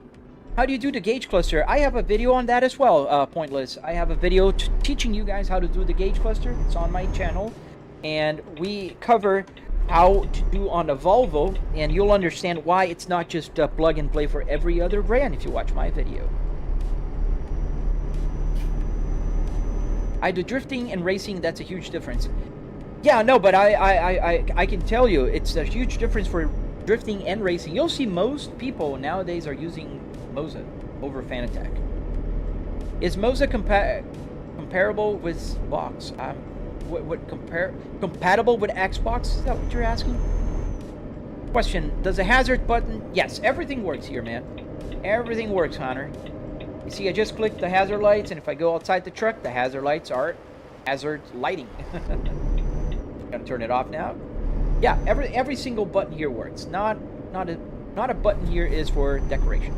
How do you do the gauge cluster? I have a video on that as well, Pointless. I have a video teaching you guys how to do the gauge cluster. It's on my channel. And we cover how to do on a Volvo, and you'll understand why it's not just plug and play for every other brand if you watch my video. I do drifting and racing. That's a huge difference. Yeah, no, but I can tell you it's a huge difference for drifting and racing. You'll see most people nowadays are using Moza over Fanatec. Is Moza comparable with Vox? Compatible with Xbox? Is that what you're asking? Question, does a hazard button? Yes, everything works here, man. Everything works, Hunter. You see, I just clicked the hazard lights, and if I go outside the truck, the hazard lights are hazard lighting. Gotta turn it off now. Yeah, every single button here works. Not a button here is for decoration.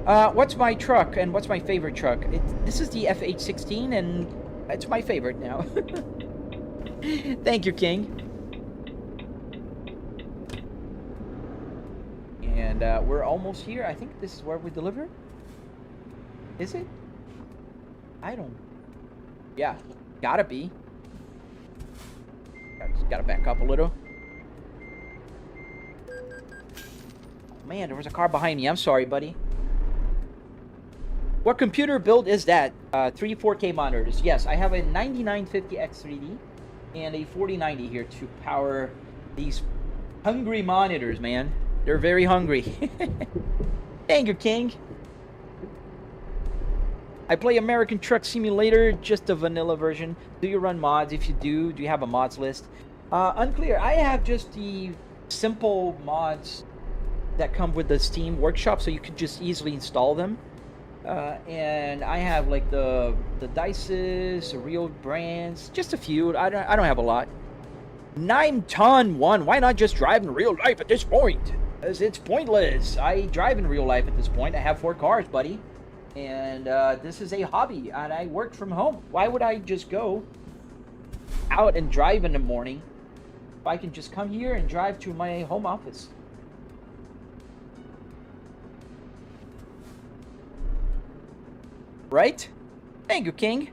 What's my truck and what's my favorite truck? This is the FH16 and it's my favorite now. Thank you, King. And we're almost here. I think this is where we deliver. Is it? I don't. Yeah, gotta be. I just gotta back up a little. Man, there was a car behind me. I'm sorry, buddy. What computer build is that? 3 4K monitors. Yes, I have a 9950X3D and a 4090 here to power these hungry monitors, man. They're very hungry. Thank you, King. I play American Truck Simulator, just the vanilla version. Do you run mods? If you do you have a mods list? Unclear. I have just the simple mods that come with the Steam Workshop, so you could just easily install them. And I have like the Dices, the real brands, just a few. I don't have a lot. 9-ton one. Why not just drive in real life at this point? As it's pointless. I drive in real life at this point. I have 4 cars, buddy. And this is a hobby, and I work from home. Why would I just go out and drive in the morning if I can just come here and drive to my home office? Right? Thank you, King.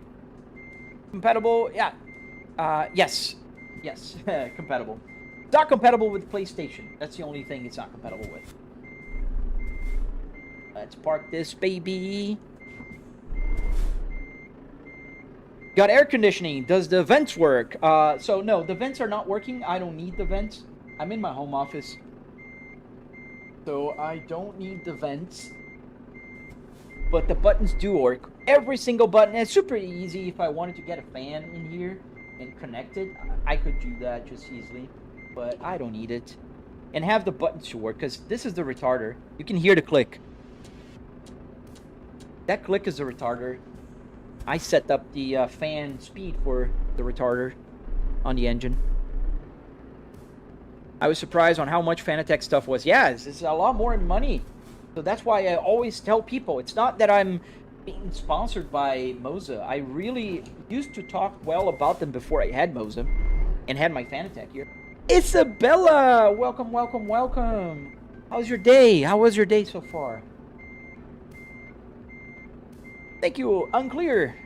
Compatible? Yeah. Yes. Yes. Compatible. It's not compatible with PlayStation. That's the only thing it's not compatible with. Let's park this baby. Got air conditioning. Does the vents work? So no, the vents are not working. I don't need the vents. I'm in my home office, so I don't need the vents. but the buttons do work. Every single button. It's super easy. If I wanted to get a fan in here and connect it, I could do that just easily, but I don't need it. And have the buttons to work, because this is the retarder. You can hear the click. That click is the retarder. I set up the fan speed for the retarder on the engine. I was surprised on how much Fanatec stuff was. Yeah, it's a lot more money. So that's why I always tell people, it's not that I'm being sponsored by Moza. I really used to talk well about them before I had Moza and had my Fanatec here. Isabella! Welcome, welcome, welcome. How's your day? How was your day so far? Thank you. Unclear.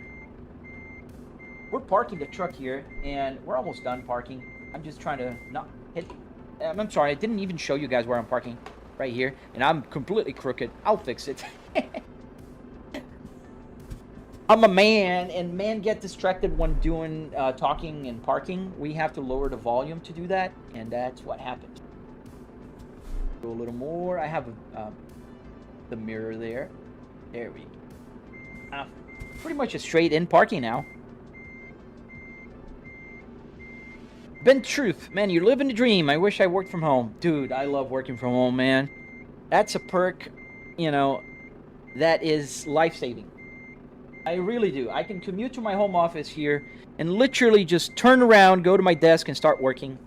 We're parking the truck here, and we're almost done parking. I'm just trying to not hit... I'm sorry, I didn't even show you guys where I'm parking. Right here. And I'm completely crooked. I'll fix it. I'm a man, and men get distracted when doing talking and parking. We have to lower the volume to do that, and that's what happens. Go a little more. I have the mirror there. There we go. Pretty much a straight in parking now. Ben Truth, man, you're living the dream. I wish I worked from home. Dude, I love working from home, man. That's a perk, you know, that is life-saving. I really do. I can commute to my home office here and literally just turn around, go to my desk, and start working.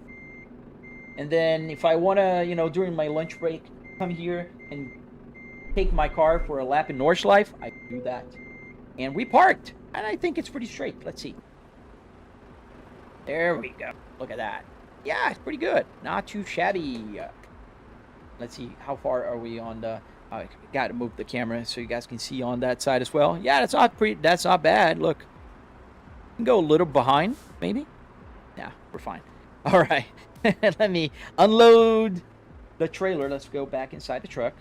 And then if I want to, you know, during my lunch break, come here and take my car for a lap in Nordschleife, I do that. And we parked, and I think it's pretty straight. Let's see. There we go. Look at that. Yeah, it's pretty good. Not too shabby. Let's see. How far are we on the... I got to move the camera so you guys can see on that side as well. Yeah, that's not bad. Look. You can go a little behind, maybe. Yeah, we're fine. All right. Let me unload the trailer. Let's go back inside the truck.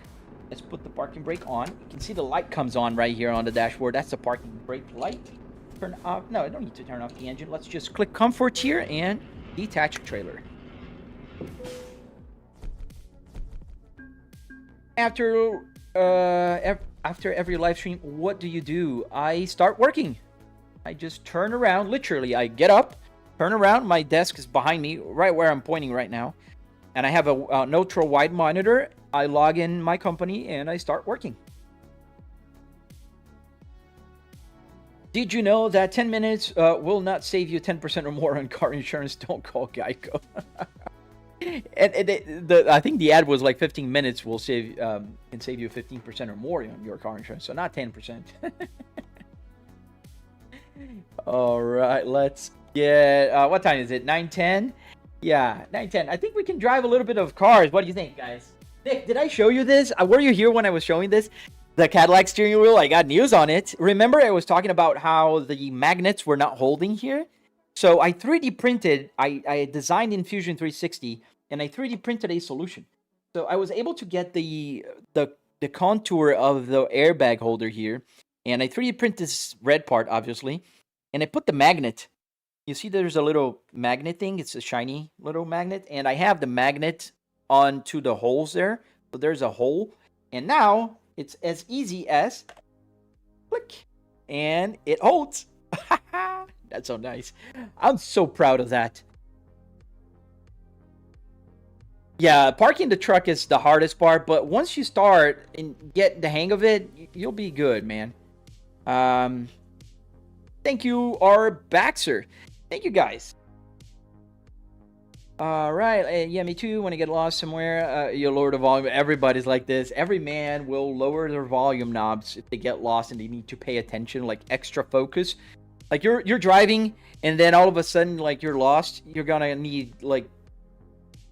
Let's put the parking brake on. You can see the light comes on right here on the dashboard. That's the parking brake light. Turn off. No, I don't need to turn off the engine. Let's just click comfort here and detach the trailer. After every live stream, what do? I start working. I just turn around. Literally, I get up, turn around. My desk is behind me, right where I'm pointing right now. And I have a neutral wide monitor. I log in my company and I start working. Did you know that 10 minutes will not save you 10% or more on car insurance? Don't call Geico. I think the ad was like 15 minutes will save can save you 15% or more on your car insurance, so not 10%. All right, let's get what time is it? 9:10. Yeah, 9:10. I think we can drive a little bit of cars. What do you think, guys? Nick, did I show you this? Were you here when I was showing this? The Cadillac steering wheel, I got news on it. Remember I was talking about how the magnets were not holding here? So I 3D printed, I designed in Fusion 360, and I 3D printed a solution. So I was able to get the contour of the airbag holder here, and I 3D print this red part, obviously, and I put the magnet. You see there's a little magnet thing. It's a shiny little magnet, and I have the magnet onto the holes there. So there's a hole, and now it's as easy as click, and it holds. That's so nice. I'm so proud of that. Yeah, parking the truck is the hardest part, but once you start and get the hang of it, you'll be good, man. Thank you, R. Baxter. Thank you, guys. All right. Yeah, me too. When I get lost somewhere, you lower the volume. Everybody's like this. Every man will lower their volume knobs if they get lost and they need to pay attention, like extra focus. Like you're driving, and then all of a sudden, like you're lost. You're gonna need like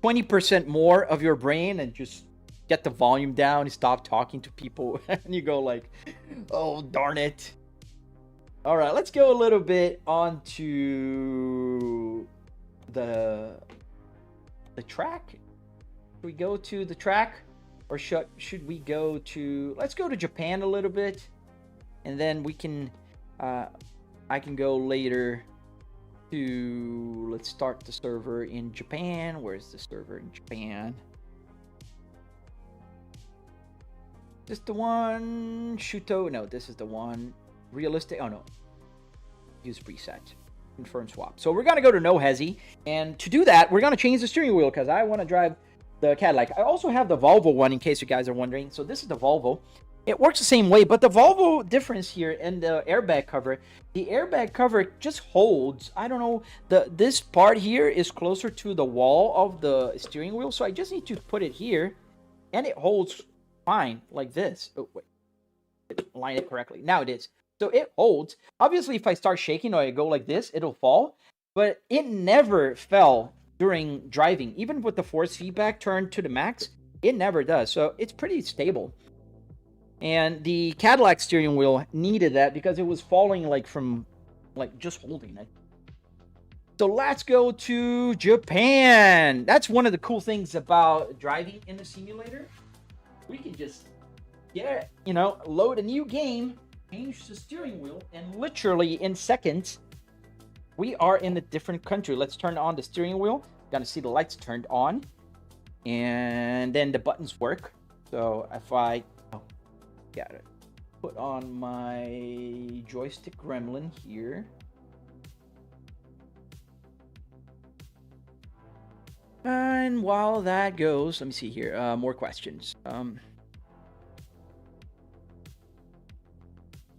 20% more of your brain and just get the volume down and stop talking to people. And you go like, oh, darn it. All right, let's go a little bit onto the track. Should we go to the track, or should we go to... Let's go to Japan a little bit, and then we can... I can go later to... Let's start the server in Japan. Where's the server in Japan? This the one? Shuto? No, this is the one. Realistic? Oh, no. Use preset. Confirm swap. So we're going to go to no hesi. And to do that, we're going to change the steering wheel because I want to drive the Cadillac. I also have the Volvo one in case you guys are wondering. So this is the Volvo. It works the same way, but the Volvo difference here in the airbag cover, the airbag cover just holds. I don't know, this part here is closer to the wall of the steering wheel, so I just need to put it here, and it holds fine like this. Oh, wait. Line it correctly. Now it is. So it holds. Obviously, if I start shaking or I go like this, it'll fall, but it never fell during driving. Even with the force feedback turned to the max, it never does. So it's pretty stable. And the Cadillac steering wheel needed that because it was falling like from like just holding it. So let's go to Japan. That's one of the cool things about driving in the simulator. We can just get, you know, load a new game, change the steering wheel, and literally in seconds, we are in a different country. Let's turn on the steering wheel. Gonna see the lights turned on, and then the buttons work. So if I got it, put on my joystick gremlin here. And while that goes, let me see here. More questions.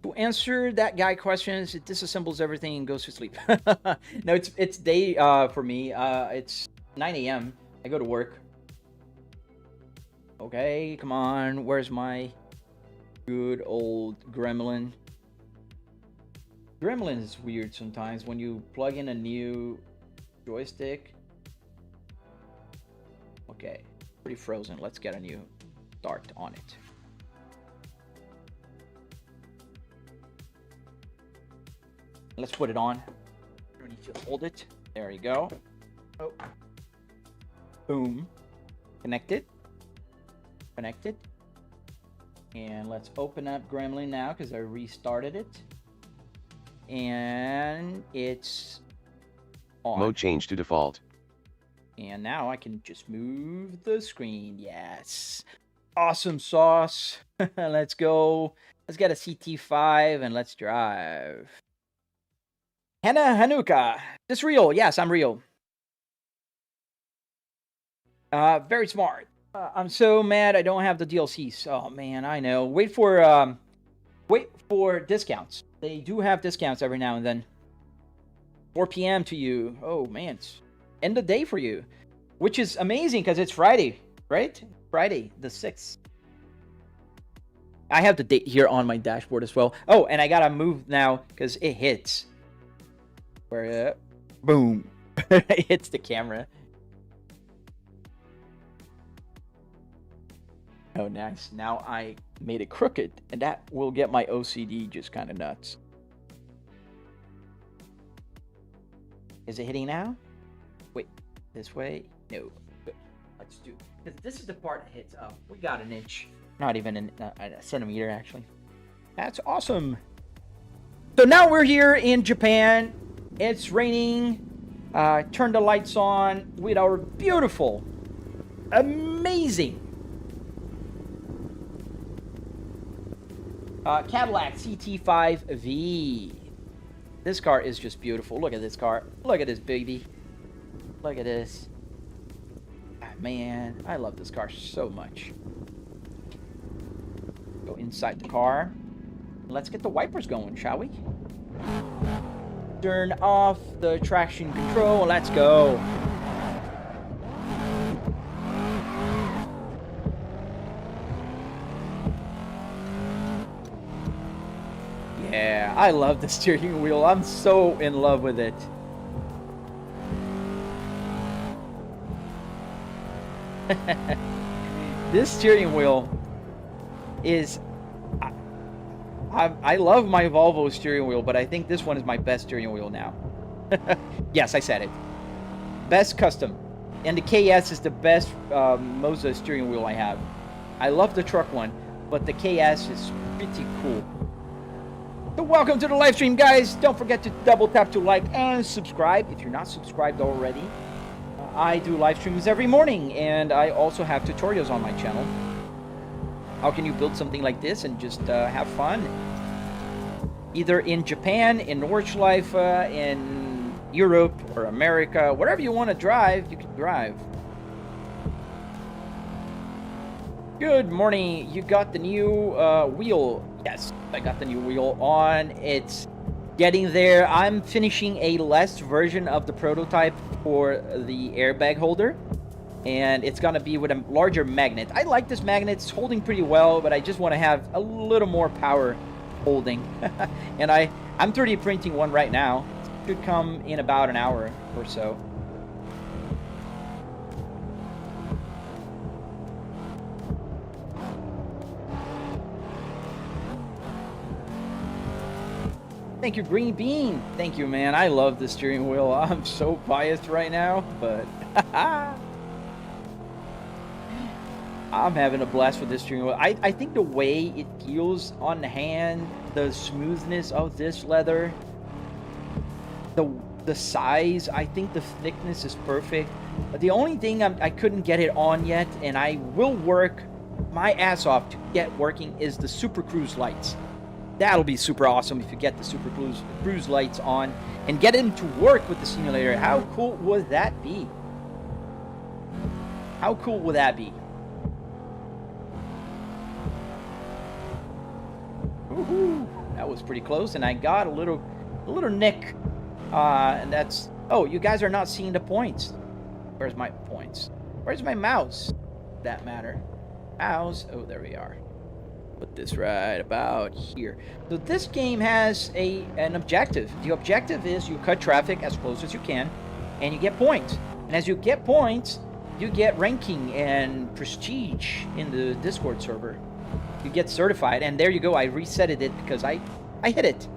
To answer that guy questions, it disassembles everything and goes to sleep. No, it's day for me. It's 9 a.m. I go to work. Okay, come on. Where's my good old gremlin? Gremlin is weird sometimes when you plug in a new joystick. Okay, pretty frozen. Let's get a new start on it. Let's put it on. You don't need to hold it. There you go. Oh. Boom. Connected. Connected. And let's open up Gremlin now because I restarted it. And it's on. Mode change to default. And now I can just move the screen. Yes. Awesome sauce. Let's go. Let's get a CT5 and let's drive. Hannah Hanukkah. This real? Yes, I'm real. Very smart. I'm so mad I don't have the DLCs. Oh man, I know. Wait for discounts. They do have discounts every now and then. 4 p.m. to you. Oh man, it's end of day for you, which is amazing because it's Friday, right? Friday the 6th. I have the date here on my dashboard as well. Oh, and I gotta move now because it hits. Where boom, it hits the camera. Oh, nice. Now I made it crooked, and that will get my OCD just kind of nuts. Is it hitting now? Wait, this way? No. Good. Let's do it. Because this is the part that hits up. We got an inch. Not even a centimeter, actually. That's awesome. So now we're here in Japan. It's raining. Turn the lights on with our beautiful, amazing Cadillac CT5V. This car is just beautiful. Look at this car. Look at this baby. Look at this. Man, I love this car so much. Go inside the car. Let's get the wipers going, shall we? Turn off the traction control. Let's go. Yeah, I love the steering wheel. I'm so in love with it. This steering wheel is... I love my Volvo steering wheel, but I think this one is my best steering wheel now. Yes, I said it. Best custom. And the KS is the best Moza steering wheel I have. I love the truck one, but the KS is pretty cool. So welcome to the live stream, guys. Don't forget to double tap to like and subscribe if you're not subscribed already. I do live streams every morning, and I also have tutorials on my channel. How can you build something like this and just have fun? Either in Japan, in Nordschleife, in Europe or America, wherever you want to drive, you can drive. Good morning. You got the new wheel. Yes, I got the new wheel on. It's getting there. I'm finishing a less version of the prototype for the airbag holder, and it's gonna be with a larger magnet. I like this magnet. It's holding pretty well, but I just want to have a little more power holding. And I'm 3D printing one right now. It should come in about an hour or so. Thank you, Green Bean. Thank you, man. I love the steering wheel. I'm so biased right now, but I'm having a blast with this steering wheel. I think the way it feels on the hand, the smoothness of this leather, the size, I think the thickness is perfect. The only thing I couldn't get it on yet, and I will work my ass off to get working, is the Super Cruise lights. That'll be super awesome if you get the Super Cruise lights on and get them to work with the simulator. How cool would that be? How cool would that be? Woohoo! That was pretty close, and I got a little nick. And that's... Oh, you guys are not seeing the points. Where's my points? Where's my mouse? That matter. Mouse. Oh, there we are. Put this right about here. So this game has an objective. The objective is you cut traffic as close as you can, and you get points. And as you get points, you get ranking and prestige in the Discord server. You get certified, and there you go. I resetted it because I hit it.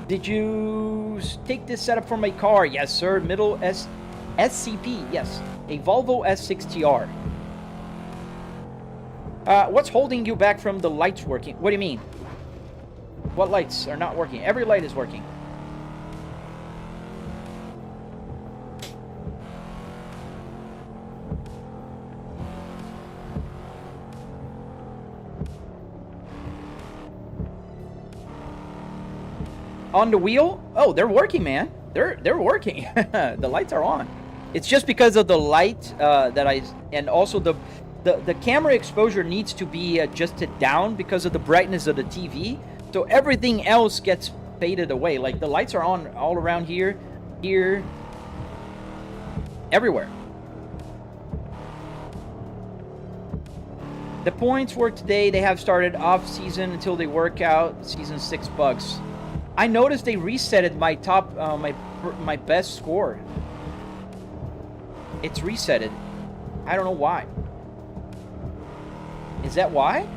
Did you take this setup from a car? Yes, sir. Middle SCP. Yes, a Volvo S60R. What's holding you back from the lights working? What do you mean? What lights are not working? Every light is working. On the wheel? Oh, they're working, man. They're working. The lights are on. It's just because of the light and also the camera exposure needs to be adjusted down because of the brightness of the TV. So everything else gets faded away. Like the lights are on all around here, everywhere. The points work today. They have started off season until they work out season 6 bugs. I noticed they resetted my top, my best score. It's resetted. I don't know why. Is that why?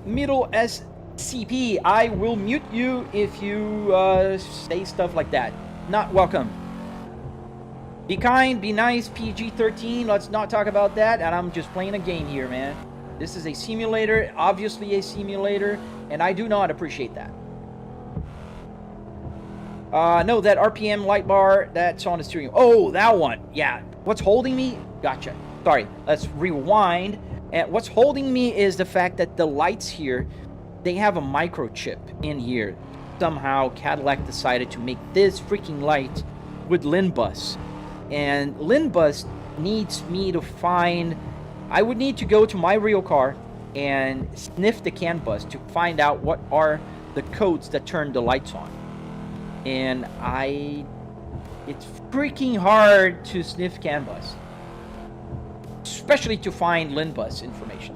Middle SCP, I will mute you if you say stuff like that. Not welcome. Be kind, be nice, PG-13. Let's not talk about that. And I'm just playing a game here, man. This is a simulator, obviously a simulator, and I do not appreciate that. No, that RPM light bar, that's on the steering wheel. Oh, that one. Yeah. What's holding me? Gotcha. Sorry. Let's rewind. And what's holding me is the fact that the lights here, they have a microchip in here. Somehow Cadillac decided to make this freaking light with LIN bus. And LIN bus needs me to find... I would need to go to my real car and sniff the CAN bus to find out what are the codes that turn the lights on. And it's freaking hard to sniff CAN bus, especially to find LIN bus information.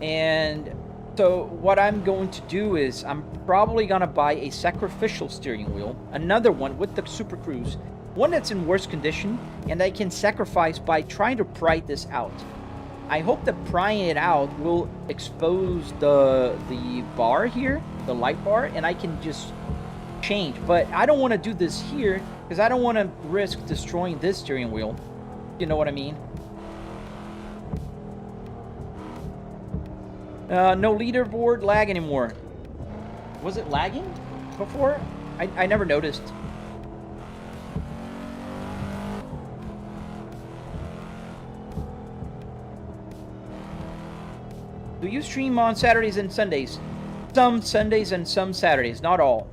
And so what I'm going to do is I'm probably gonna buy a sacrificial steering wheel, another one with the Super Cruise, one that's in worse condition, and I can sacrifice by trying to pry this out. I hope that prying it out will expose the bar here, the light bar, and I can just change. But I don't want to do this here because I don't want to risk destroying this steering wheel. You know what I mean? No leaderboard lag anymore. Was it lagging before? I never noticed. Do you stream on Saturdays and Sundays? Some Sundays and some Saturdays, not all.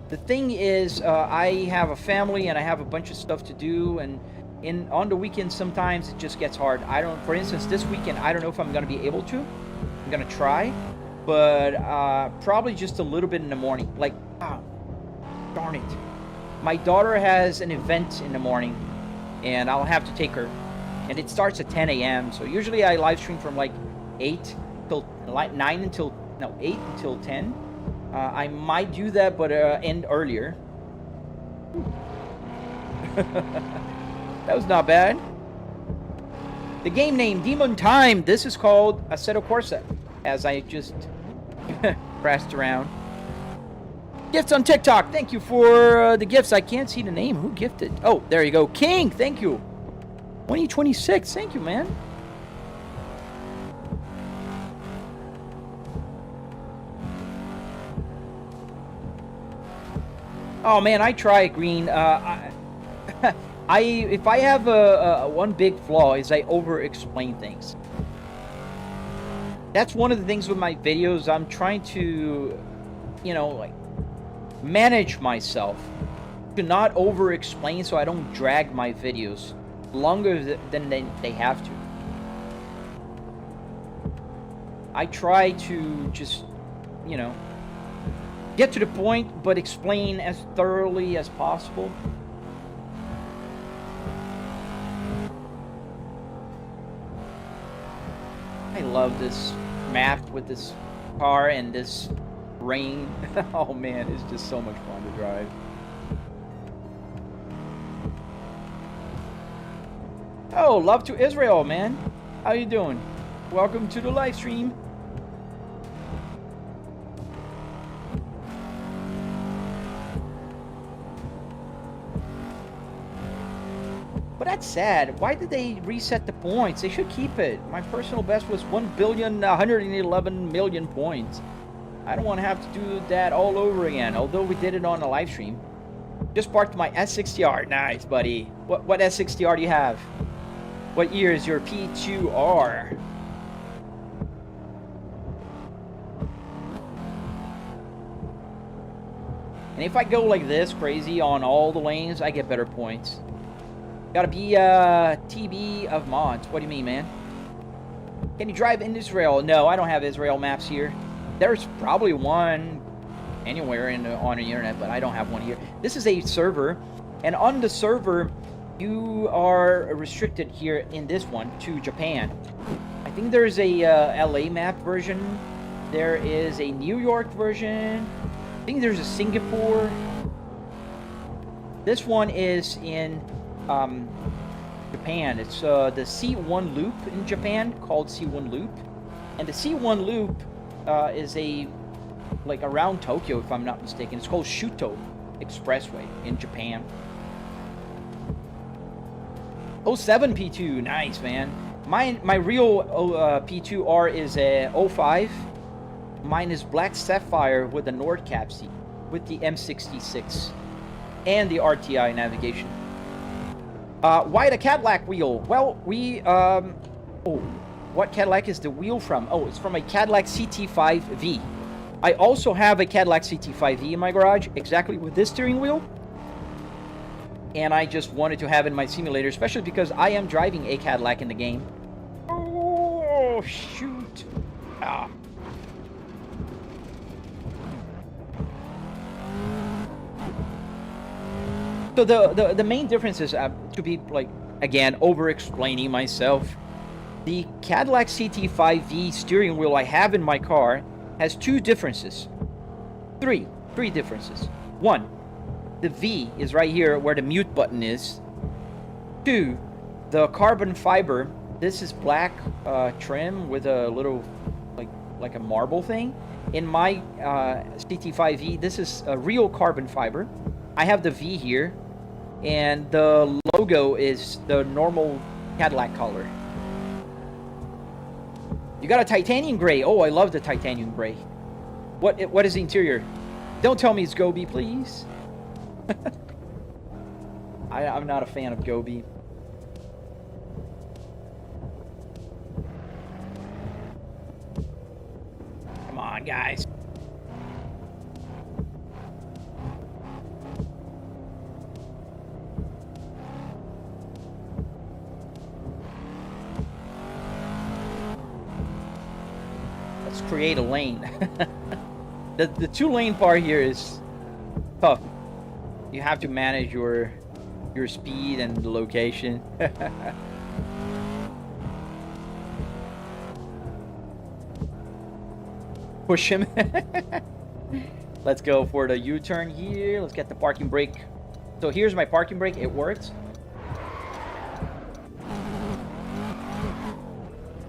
The thing is, I have a family and I have a bunch of stuff to do, and on the weekends sometimes it just gets hard. For instance, this weekend, I don't know if I'm going to be able to. I'm going to try, but probably just a little bit in the morning. Like, oh, darn it. My daughter has an event in the morning, and I'll have to take her. And it starts at 10 a.m. So usually I live stream from like 8 till like 8 until 10. I might do that, but end earlier. That was not bad. The game name, Demon Time. This is called Assetto Corsa, as I just crashed around. Gifts on TikTok. Thank you for the gifts. I can't see the name. Who gifted? Oh, there you go. King, thank you. 2026. Thank you, man. Oh man, I try green. If I have one big flaw is I over-explain things. That's one of the things with my videos. I'm trying to, like manage myself to not over-explain so I don't drag my videos longer than they have to. I try to just, get to the point, but explain as thoroughly as possible. I love this map with this car and this rain. Oh man, it's just so much fun to drive. Oh, love to Israel, man. How you doing? Welcome to the live stream. But that's sad. Why did they reset the points? They should keep it. My personal best was 1,111,000,000 points. I don't want to have to do that all over again, although we did it on a live stream. Just parked my S60R. Nice, buddy. What S60R do you have? What year is your P2R? And if I go like this, crazy, on all the lanes, I get better points. Gotta be TB of mods. What do you mean, man? Can you drive in Israel? No, I don't have Israel maps here. There's probably one anywhere on the internet, but I don't have one here. This is a server, and on the server, you are restricted here in this one to Japan. I think there's a LA map version. There is a New York version. I think there's a Singapore. This one is in Japan. It's the C1 loop in Japan, called C1 loop. And the C1 loop is like around Tokyo, if I'm not mistaken. It's called Shuto Expressway in Japan. 07 P2, nice, man. My real P2R is a 05. Mine is Black Sapphire with the Nord cap seat, with the M66 and the RTI navigation. Why the Cadillac wheel? Well, what Cadillac is the wheel from? Oh, it's from a Cadillac CT5V. I also have a Cadillac CT5V in my garage, exactly with this steering wheel. And I just wanted to have it in my simulator, especially because I am driving a Cadillac in the game. Oh, shoot. Ah. So the main difference is, to be like, again, over-explaining myself, the Cadillac CT5V steering wheel I have in my car has two differences. Three differences. One, the V is right here where the mute button is. Two, the carbon fiber. This is black trim with a little like a marble thing. In my CT5V, this is a real carbon fiber. I have the V here, and the logo is the normal Cadillac color. You got a titanium gray. Oh, I love the titanium gray. What is the interior? Don't tell me it's Gobi, please. I'm not a fan of Gobi. guys. Let's create a lane. The 2-lane part here is tough. You have to manage your speed and the location. Push him. Let's go for the U-turn here. Let's get the parking brake. So here's my parking brake. It works.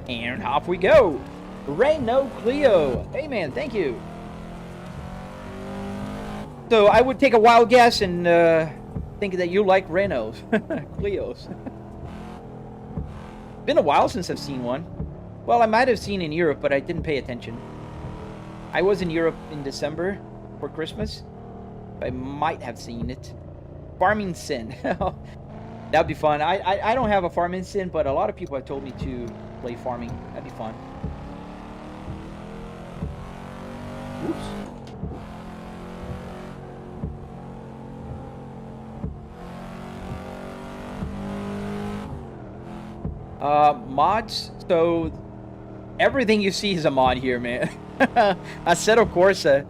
And off we go. Renault Clio. Hey man, thank you. So I would take a wild guess and think that you like Renault Clios. Been a while since I've seen one. Well, I might have seen in Europe, but I didn't pay attention. I was in Europe in December for Christmas. I might have seen it. Farming Sim. That'd be fun. I don't have a Farming Sim, but a lot of people have told me to play farming. That'd be fun. Oops. Mods. So everything you see is a mod here, man. Assetto Corsa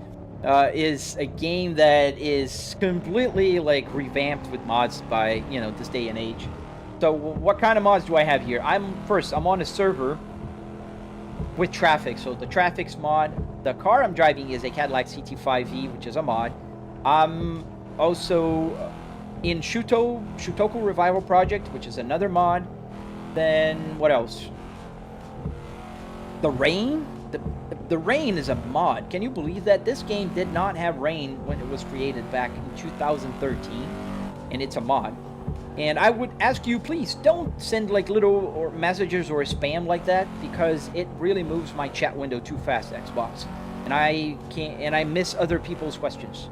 is a game that is completely like revamped with mods by, you know, this day and age. So what kind of mods do I have here? I'm on a server with traffic. So the traffic's mod. The car I'm driving is a Cadillac CT5V, which is a mod. I'm also in Shutoku Revival Project, which is another mod. Then what else? The Rain. The Rain is a mod. Can you believe that? This game did not have rain when it was created back in 2013, and it's a mod. And I would ask you, please don't send like little messages or spam like that, because it really moves my chat window too fast, Xbox, and I miss other people's questions.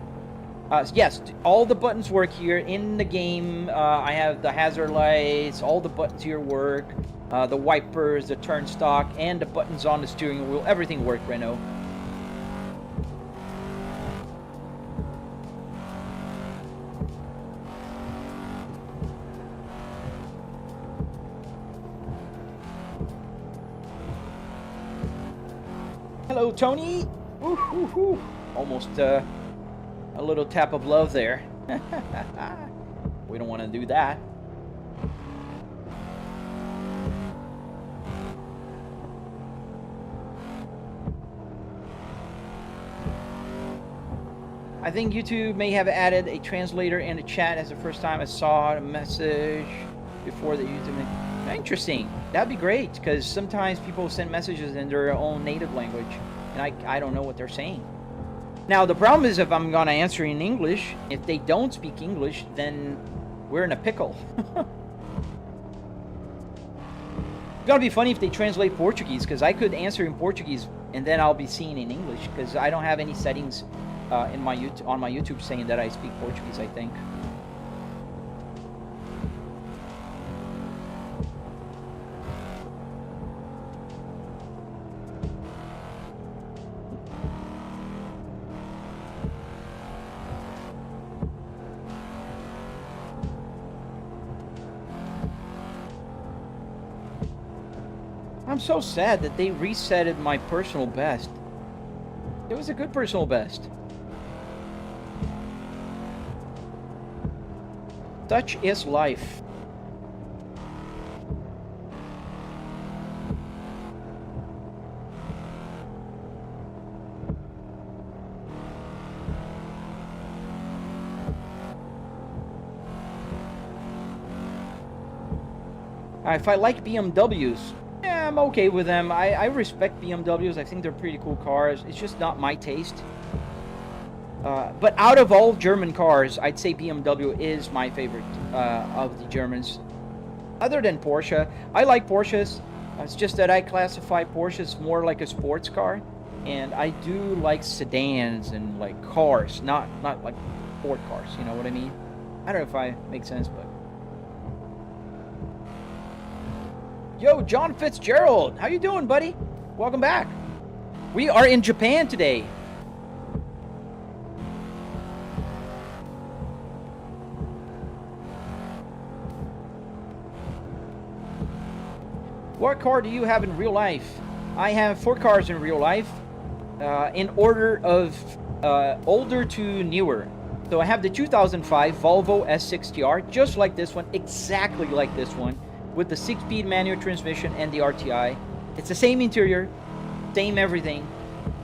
Yes, all the buttons work here in the game. I have the hazard lights. All the buttons here work. The wipers, the turn stock, and the buttons on the steering wheel. Everything worked, Renault. Hello, Tony. Woo, woo, woo. Almost a little tap of love there. We don't want to do that. I think YouTube may have added a translator in the chat as the first time I saw a message before the YouTube. Interesting. That'd be great, because sometimes people send messages in their own native language, and I don't know what they're saying. Now, the problem is if I'm going to answer in English, if they don't speak English, then we're in a pickle. It's going to be funny if they translate Portuguese, because I could answer in Portuguese, and then I'll be seeing in English, because I don't have any settings on my YouTube saying that I speak Portuguese, I think. I'm so sad that they resetted my personal best. It was a good personal best. Such is life. If I like BMWs, yeah, I'm okay with them. I respect BMWs. I think they're pretty cool cars. It's just not my taste. But out of all German cars, I'd say BMW is my favorite of the Germans. Other than Porsche, I like Porsches. It's just that I classify Porsches more like a sports car, and I do like sedans and like cars, not like sport cars. You know what I mean? I don't know if I make sense, but. Yo, John Fitzgerald, how you doing, buddy? Welcome back. We are in Japan today. What car do you have in real life? I have 4 cars in real life, in order of older to newer. So I have the 2005 Volvo S60R, just like this one, exactly like this one, with the 6-speed manual transmission and the RTI. It's the same interior, same everything.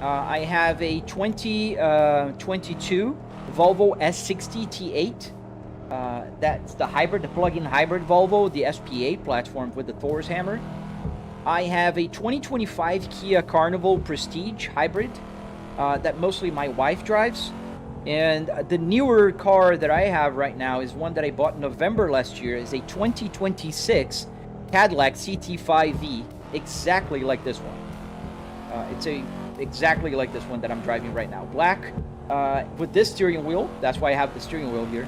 I have a 2022 Volvo S60 T8. That's the hybrid, the plug-in hybrid Volvo, the SP8 platform with the Thor's hammer. I have a 2025 Kia Carnival Prestige hybrid that mostly my wife drives. And the newer car that I have right now is one that I bought in November last year. Is a 2026 Cadillac CT5V, exactly like this one. It's exactly like this one that I'm driving right now. Black with this steering wheel. That's why I have the steering wheel here.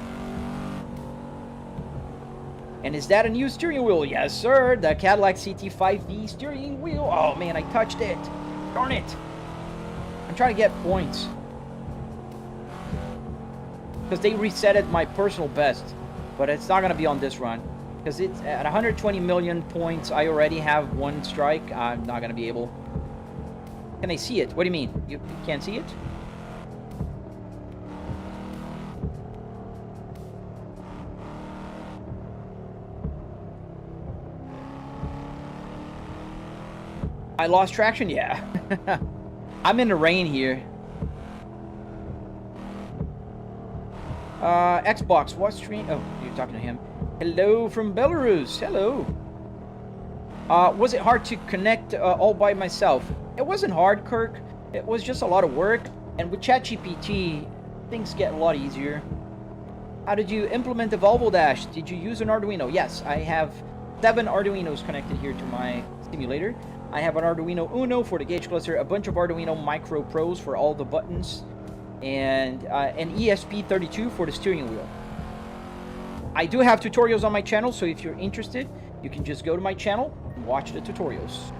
And is that a new steering wheel? Yes, sir. The Cadillac CT5V steering wheel. Oh, man, I touched it. Darn it. I'm trying to get points. Because they reset it my personal best. But it's not going to be on this run. Because it's at 120 million points. I already have 1 strike. I'm not going to be able. Can I see it? What do you mean? You can't see it? I lost traction? Yeah. I'm in the rain here. Xbox, what stream? Oh, you're talking to him. Hello from Belarus. Hello. Was it hard to connect all by myself? It wasn't hard, Kirk. It was just a lot of work. And with ChatGPT, things get a lot easier. How did you implement the Volvo Dash? Did you use an Arduino? Yes, I have 7 Arduinos connected here to my simulator. I have an Arduino Uno for the gauge cluster, a bunch of Arduino Micro Pros for all the buttons, and an ESP32 for the steering wheel. I do have tutorials on my channel, so if you're interested, you can just go to my channel and watch the tutorials.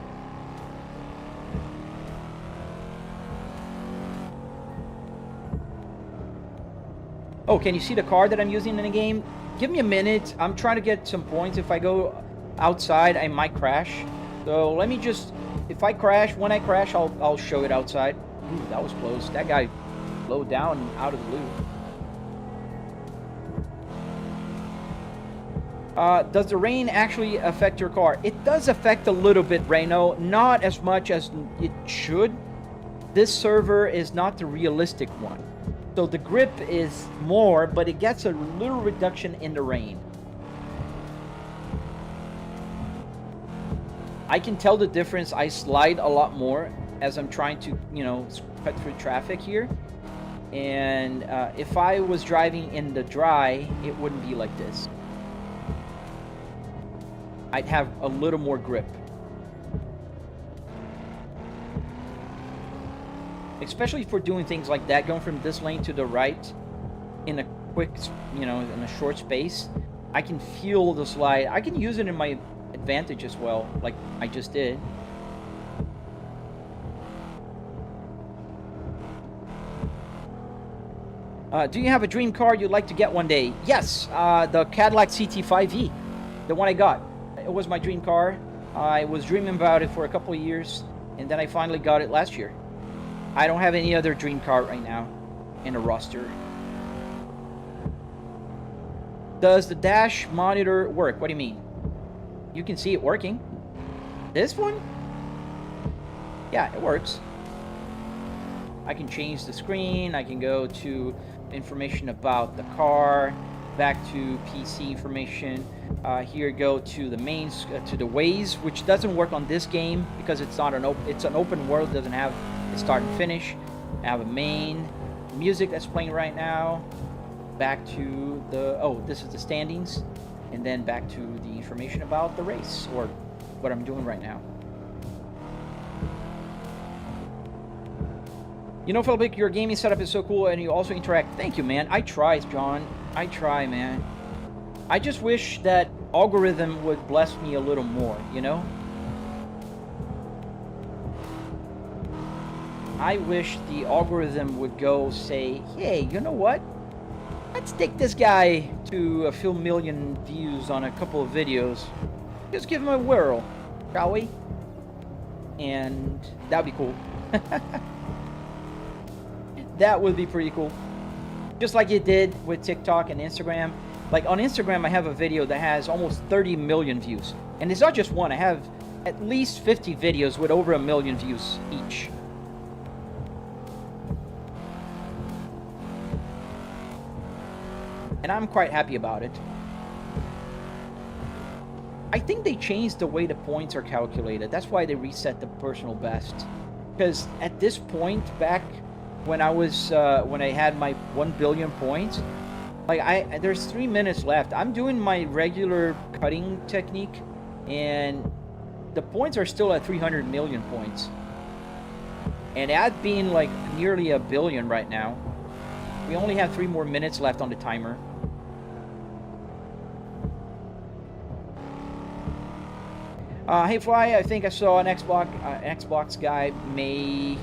Oh, can you see the car that I'm using in the game? Give me a minute. I'm trying to get some points. If I go outside, I might crash. So let me just, if I crash, when I crash, I'll show it outside. Ooh, that was close. That guy slowed down out of the loop. Does the rain actually affect your car? It does affect a little bit, Reno. Not as much as it should. This server is not the realistic one. So the grip is more, but it gets a little reduction in the rain. I can tell the difference. I slide a lot more as I'm trying to, you know, cut through traffic here. And if I was driving in the dry, it wouldn't be like this. I'd have a little more grip. Especially for doing things like that, going from this lane to the right in a quick, you know, in a short space. I can feel the slide. I can use it in my advantage as well, like I just did. Do you have a dream car you'd like to get one day? Yes, the Cadillac CT5V, the one I got. It was my dream car. I was dreaming about it for a couple of years, and then I finally got it last year. I don't have any other dream car right now in a roster. Does the dash monitor work? What do you mean? You can see it working. This one? Yeah, it works. I can change the screen. I can go to information about the car, back to PC information. Here go to the main, to the Waze, which doesn't work on this game because it's not an it's an open world. Doesn't have a start and finish. I have a main music that's playing right now. Back to the this is the standings. And then back to the information about the race, or what I'm doing right now. You know, Philip, your gaming setup is so cool, and you also interact. Thank you, man. I try, John. I try, man. I just wish that algorithm would bless me a little more, you know? I wish the algorithm would go say, hey, you know what? Let's take this guy to a few million views on a couple of videos. Just give him a whirl, shall we? And that'd be cool. That would be pretty cool. Just like it did with TikTok and Instagram. Like on Instagram, I have a video that has almost 30 million views. And it's not just one. I have at least 50 videos with over 1 million views each. And I'm quite happy about it. I think they changed the way the points are calculated. That's why they reset the personal best. Because at this point, back when I was when I had my 1 billion points, like there's 3 minutes left. I'm doing my regular cutting technique, and the points are still at 300 million points. And that being like nearly 1 billion right now. We only have 3 more minutes left on the timer. Hey Fly, I think I saw an Xbox guy maybe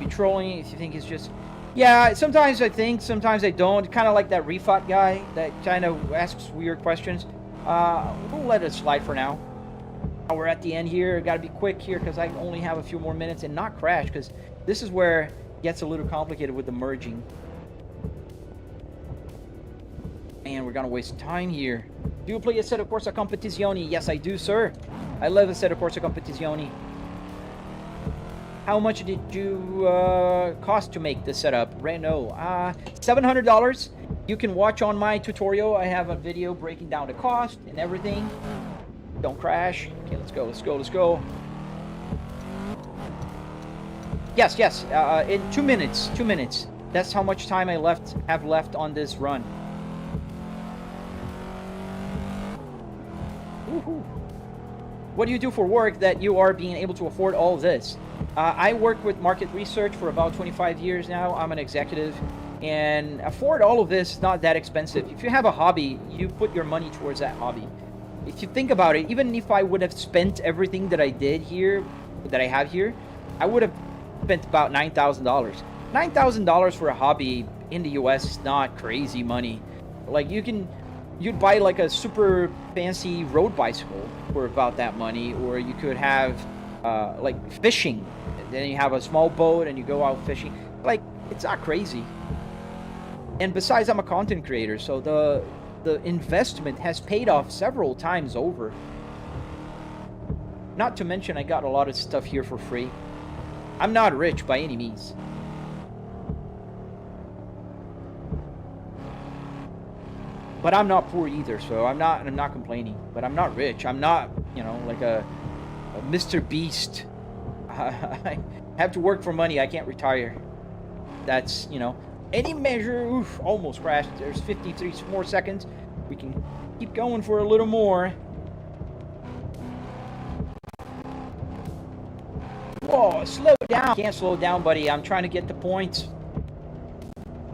trolling. If you think it's just, yeah, sometimes I think, sometimes I don't. Kind of like that Refot guy that kind of asks weird questions. We'll let it slide for now. We're at the end here. Got to be quick here because I only have a few more minutes and not crash, because this is where it gets a little complicated with the merging. And we're gonna waste time here. Do you play a set of Corsa Competizione? Yes, I do, sir. I love a set of Corsa Competizione. How much did you cost to make this setup? Renault, $700. You can watch on my tutorial. I have a video breaking down the cost and everything. Don't crash. Okay, let's go, let's go, let's go. Yes, yes, in 2 minutes, 2 minutes. That's how much time I have left on this run. Woohoo. What do you do for work that you are being able to afford all this? I work with market research for about 25 years now. I'm an executive, and afford all of this is not that expensive. If you have a hobby, you put your money towards that hobby. If you think about it, even if I would have spent everything that I did here, that I have here, I would have spent about $9,000. $9,000 for a hobby in the US is not crazy money. Like you'd buy like a super fancy road bicycle for about that money, or you could have like fishing. Then you have a small boat and you go out fishing. Like, it's not crazy. And besides, I'm a content creator, so the investment has paid off several times over. Not to mention, I got a lot of stuff here for free. I'm not rich by any means. But I'm not poor either, so I'm not complaining. But I'm not rich. I'm not, you know, like a Mr. Beast. I have to work for money. I can't retire. That's, you know, any measure. Oof, almost crashed. There's 53 more seconds. We can keep going for a little more. Whoa, slow down. Can't slow down, buddy. I'm trying to get the points.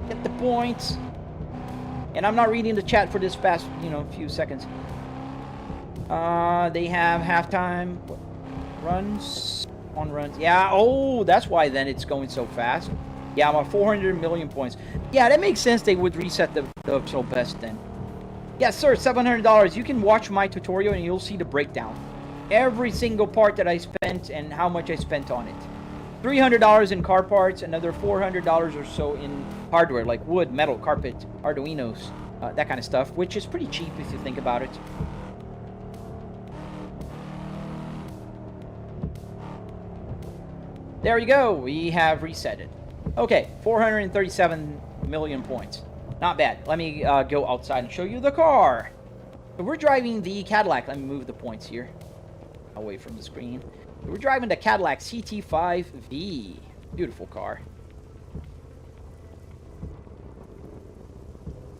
Get the points. And I'm not reading the chat for this past, you know, few seconds. They have halftime runs on runs. Yeah, oh, that's why then it's going so fast. Yeah, I'm at 400 million points. Yeah, that makes sense. They would reset the optional best then. Yes, sir, $700. You can watch my tutorial and you'll see the breakdown. Every single part that I spent and how much I spent on it. $300 in car parts, another $400 or so in hardware like wood, metal, carpet, arduinos, that kind of stuff, which is pretty cheap if you think about it. There you go. We have reset it. Okay, 437 million points. Not bad. Let me go outside and show you the car. So we're driving the Cadillac. Let me move the points here away from the screen. We're driving the Cadillac CT5V. Beautiful car.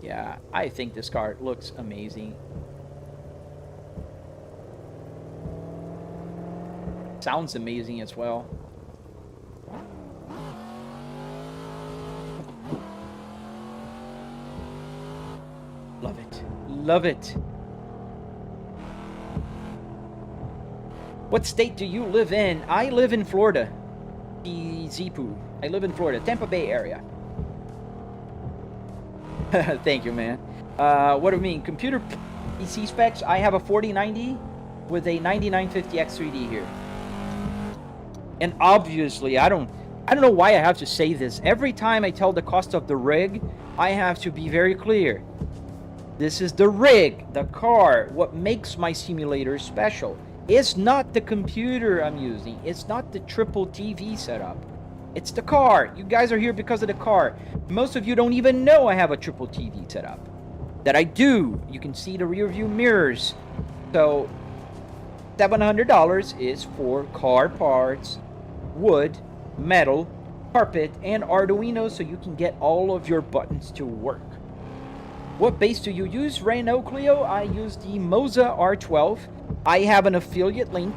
Yeah, I think this car looks amazing. Sounds amazing as well. Love it. Love it. What state do you live in? I live in Florida. Zipu. I live in Florida, Tampa Bay area. Thank you, man. What do you mean? Computer PC specs? I have a 4090 with a 9950 X3D here. And obviously, I don't know why I have to say this. Every time I tell the cost of the rig, I have to be very clear. This is the rig, the car, what makes my simulator special. It's not the computer I'm using. It's not the triple TV setup. It's the car. You guys are here because of the car. Most of you don't even know I have a triple TV setup. That I do. You can see the rear view mirrors. So, $700 is for car parts, wood, metal, carpet, and Arduino, so you can get all of your buttons to work. What base do you use? Renault Clio? I use the Moza R12. I have an affiliate link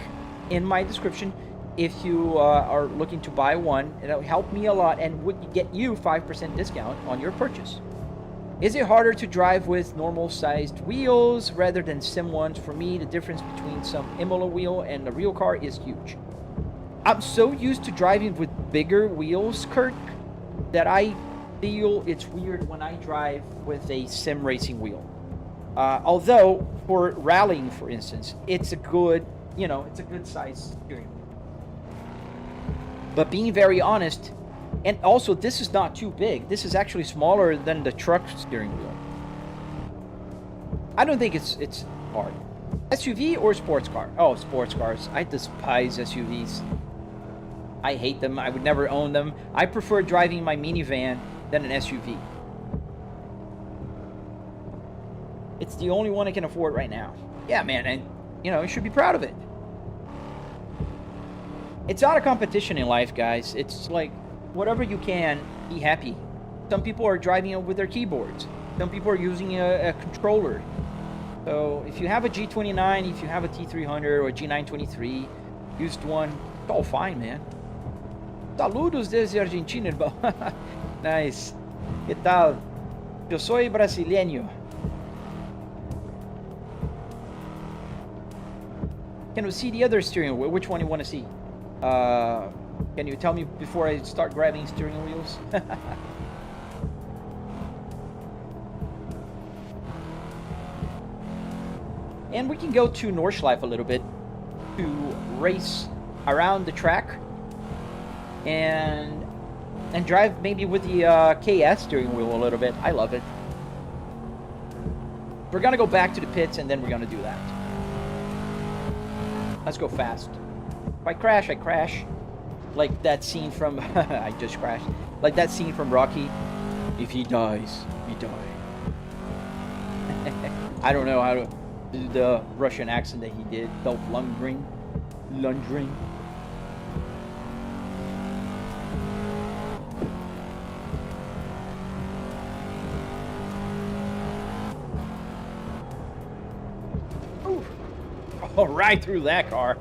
in my description if you are looking to buy one. It'll help me a lot and would get you 5% discount on your purchase. Is it harder to drive with normal sized wheels rather than sim ones? For me, the difference between some Imola wheel and a real car is huge. I'm so used to driving with bigger wheels, Kurt, that I feel it's weird when I drive with a sim racing wheel. Although for rallying, for instance, it's a good, it's a good size steering wheel. But being very honest, and also this is not too big. This is actually smaller than the truck steering wheel. I don't think it's hard. SUV or sports car? Oh, sports cars. I despise SUVs. I hate them. I would never own them. I prefer driving my minivan than an SUV. It's the only one I can afford right now. Yeah, man, and you should be proud of it. It's not a competition in life, guys. It's like whatever you can, be happy. Some people are driving it with their keyboards. Some people are using a controller. So if you have a G29, if you have a T300 or a G923, used one, it's all fine, man. Saludos desde Argentina, irmão. Nice. ¿Qué tal? Yo soy brasileño. Can we see the other steering wheel? Which one you want to see? Can you tell me before I start grabbing steering wheels? And we can go to Nordschleife a little bit to race around the track and drive maybe with the KS steering wheel a little bit. I love it. We're gonna go back to the pits and then we're gonna do that. Let's go fast. If I crash, I crash. Like that scene from I just crashed. Like that scene from Rocky. If he dies, he dies. I don't know how to do the Russian accent that he did. Dolph Lundgren. Ooh. Oh, right through that car.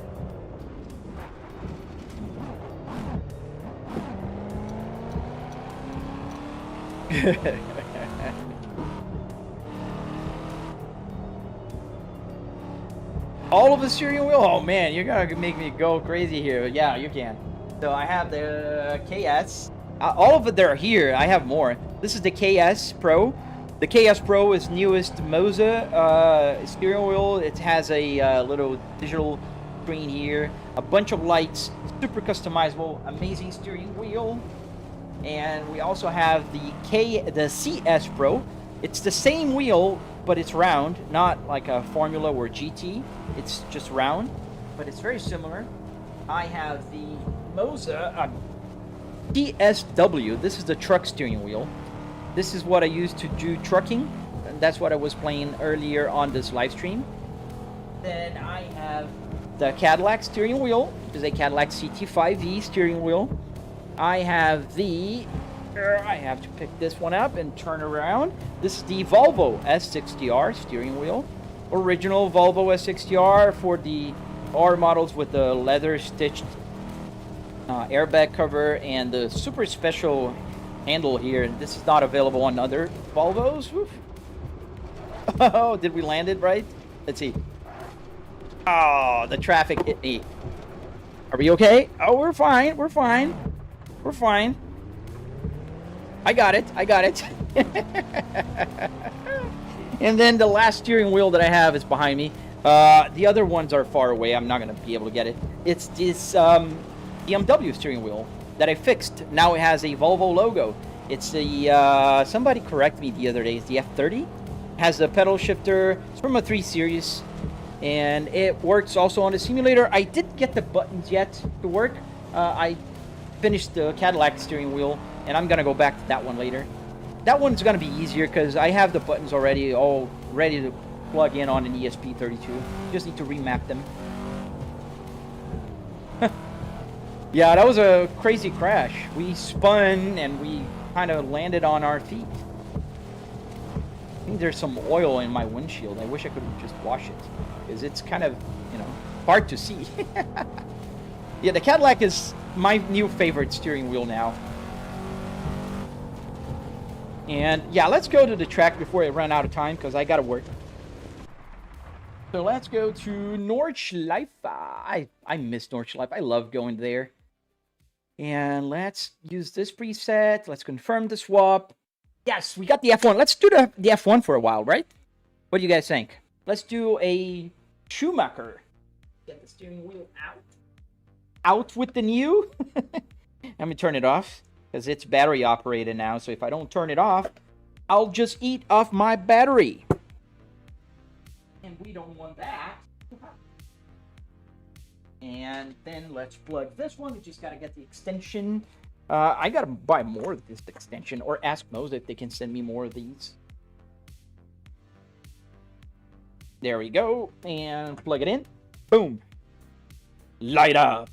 All of the steering wheel? Oh man, you're gonna make me go crazy here. Yeah, you can. So I have the KS. All of it that are here. I have more. This is the KS Pro. The KS Pro is newest Moza steering wheel. It has a little digital screen here, a bunch of lights, super customizable, amazing steering wheel. And we also have the CS Pro. It's the same wheel, but it's round, not like a Formula or GT. It's just round, but it's very similar. I have the Moza TSW. This is the truck steering wheel. This is what I use to do trucking, and that's what I was playing earlier on this live stream. Then I have the Cadillac steering wheel, which is a Cadillac CT5V steering wheel. I have I have to pick this one up and turn around. This is the Volvo S60R steering wheel. Original Volvo S60R for the R models with the leather stitched airbag cover and the super special handle here. This is not available on other Volvos. Woof. Oh, did we land it right? Let's see. Oh, the traffic hit me. Are we okay? Oh, we're fine. We're fine. We're fine. I got it. I got it. And then the last steering wheel that I have is behind me. The other ones are far away. I'm not going to be able to get it. It's this BMW steering wheel that I fixed. Now it has a Volvo logo. It's the, somebody corrected me the other day. It's the F30. Has a pedal shifter. It's from a 3 Series. And it works also on the simulator. I didn't get the buttons yet to work. I finished the Cadillac steering wheel, and I'm going to go back to that one later. That one's going to be easier because I have the buttons already all ready to plug in on an ESP32. Just need to remap them. Yeah, that was a crazy crash. We spun and we kind of landed on our feet. I think there's some oil in my windshield. I wish I could just wash it because it's kind of, you know, hard to see. Yeah, the Cadillac is my new favorite steering wheel now. And yeah, let's go to the track before I run out of time because I gotta work. So let's go to Nordschleife. I miss Nordschleife. I love going there. And let's use this preset. Let's confirm the swap. Yes, we got the F1. Let's do the F1 for a while, right? What do you guys think? Let's do a Schumacher. Get the steering wheel out. Out with the new. Let me turn it off because it's battery operated now. So if I don't turn it off, I'll just eat off my battery. And we don't want that. And then let's plug this one. We just got to get the extension. I got to buy more of this extension or ask Moza if they can send me more of these. There we go. And plug it in. Boom. Light up.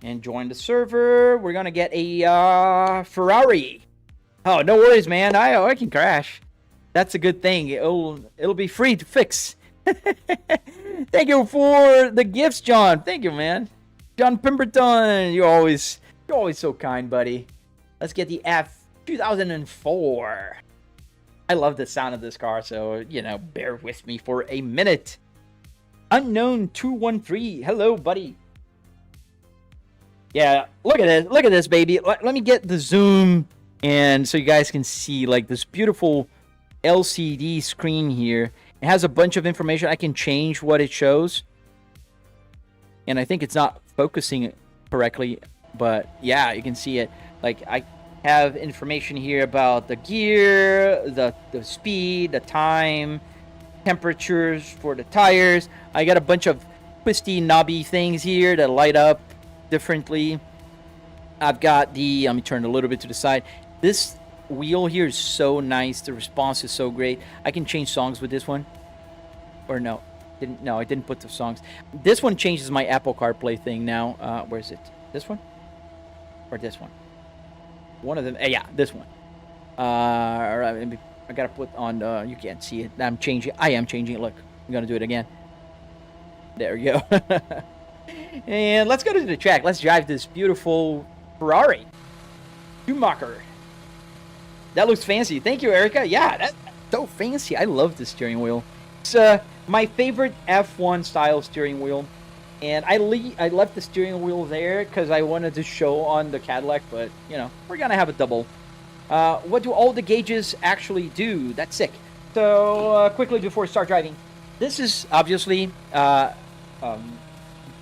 And join the server. We're going to get a Ferrari. Oh, no worries, man. I can crash. That's a good thing. It'll be free to fix. Thank you for the gifts, John. Thank you, man. John Pemberton, you're always so kind, buddy. Let's get the F 2004. I love the sound of this car, so you know, bear with me for a minute. Unknown 213. Hello, buddy. Yeah, look at this. Look at this, baby. Let me get the zoom, and so you guys can see like this beautiful LCD screen here. It has a bunch of information. I can change what it shows. And I think it's not focusing correctly. But yeah, you can see it. Like I have information here about the gear, the speed, the time, temperatures for the tires. I got a bunch of twisty, knobby things here that light up differently. I've got the, let me turn a little bit to the side. This wheel here is so nice. The response is so great. I can change songs with this one. Or no, I didn't put the songs. This one changes my Apple CarPlay thing now. Where is it? This one? Or this one? One of them. Yeah, this one. All right, I gotta put on. You can't see it. I'm changing. I am changing it. Look, I'm gonna do it again. There we go. And let's go to the track. Let's drive this beautiful Ferrari. Schumacher. That looks fancy. Thank you, Erica. Yeah, that's so fancy. I love this steering wheel. It's my favorite F1 style steering wheel. And I left the steering wheel there because I wanted to show on the Cadillac. But, you know, we're going to have a double. What do all the gauges actually do? That's sick. So, quickly before we start driving. This is obviously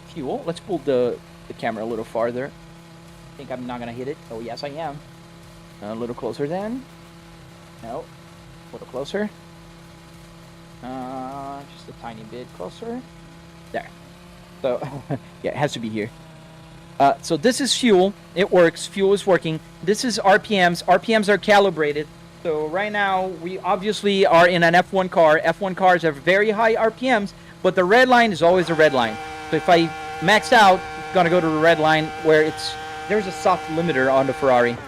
fuel. Let's pull the camera a little farther. I think I'm not going to hit it. Oh, yes, I am. A little closer then. No. A little closer. Just a tiny bit closer. There. So, yeah, it has to be here. So this is fuel. It works. Fuel is working. This is RPMs. RPMs are calibrated. So right now, we obviously are in an F1 car. F1 cars have very high RPMs, but the red line is always a red line. So if I max out, it's going to go to the red line where there's a soft limiter on the Ferrari.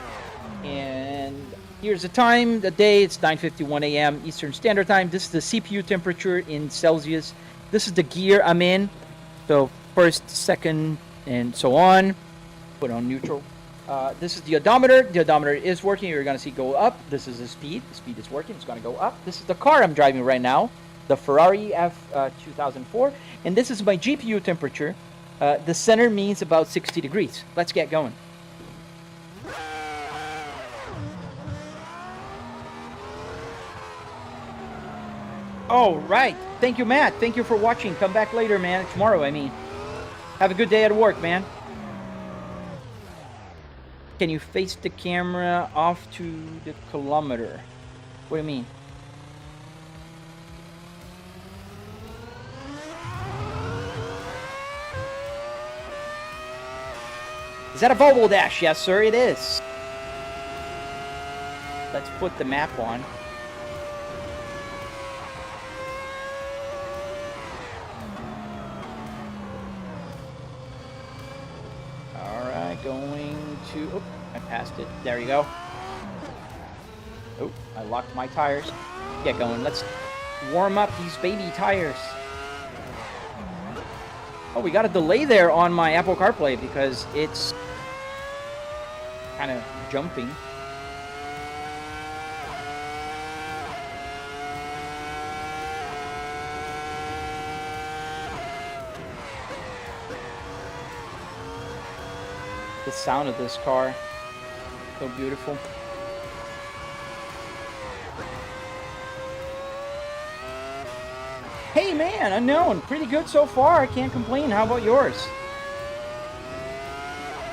And here's the time, the day. It's 9:51 a.m. Eastern Standard Time. This is the CPU temperature in Celsius. This is the gear I'm in. So first, second, and so on. Put on neutral. This is the odometer. The odometer is working. You're going to see go up. This is the speed. The speed is working. It's going to go up. This is the car I'm driving right now, the Ferrari F2004. And this is my GPU temperature. The center means about 60 degrees. Let's get going. Oh, right. Thank you, Matt. Thank you for watching. Come back later, man. Tomorrow, I mean. Have a good day at work, man. Can you face the camera off to the kilometer? What do you mean? Is that a Volvo dash? Yes, sir, it is. Let's put the map on. Alright, going to... Oh, I passed it. There you go. Oh, I locked my tires. Get going. Let's warm up these baby tires. Oh, we got a delay there on my Apple CarPlay because it's kind of jumping. The sound of this car, so beautiful. Hey man, unknown, pretty good so far. I can't complain. How about yours?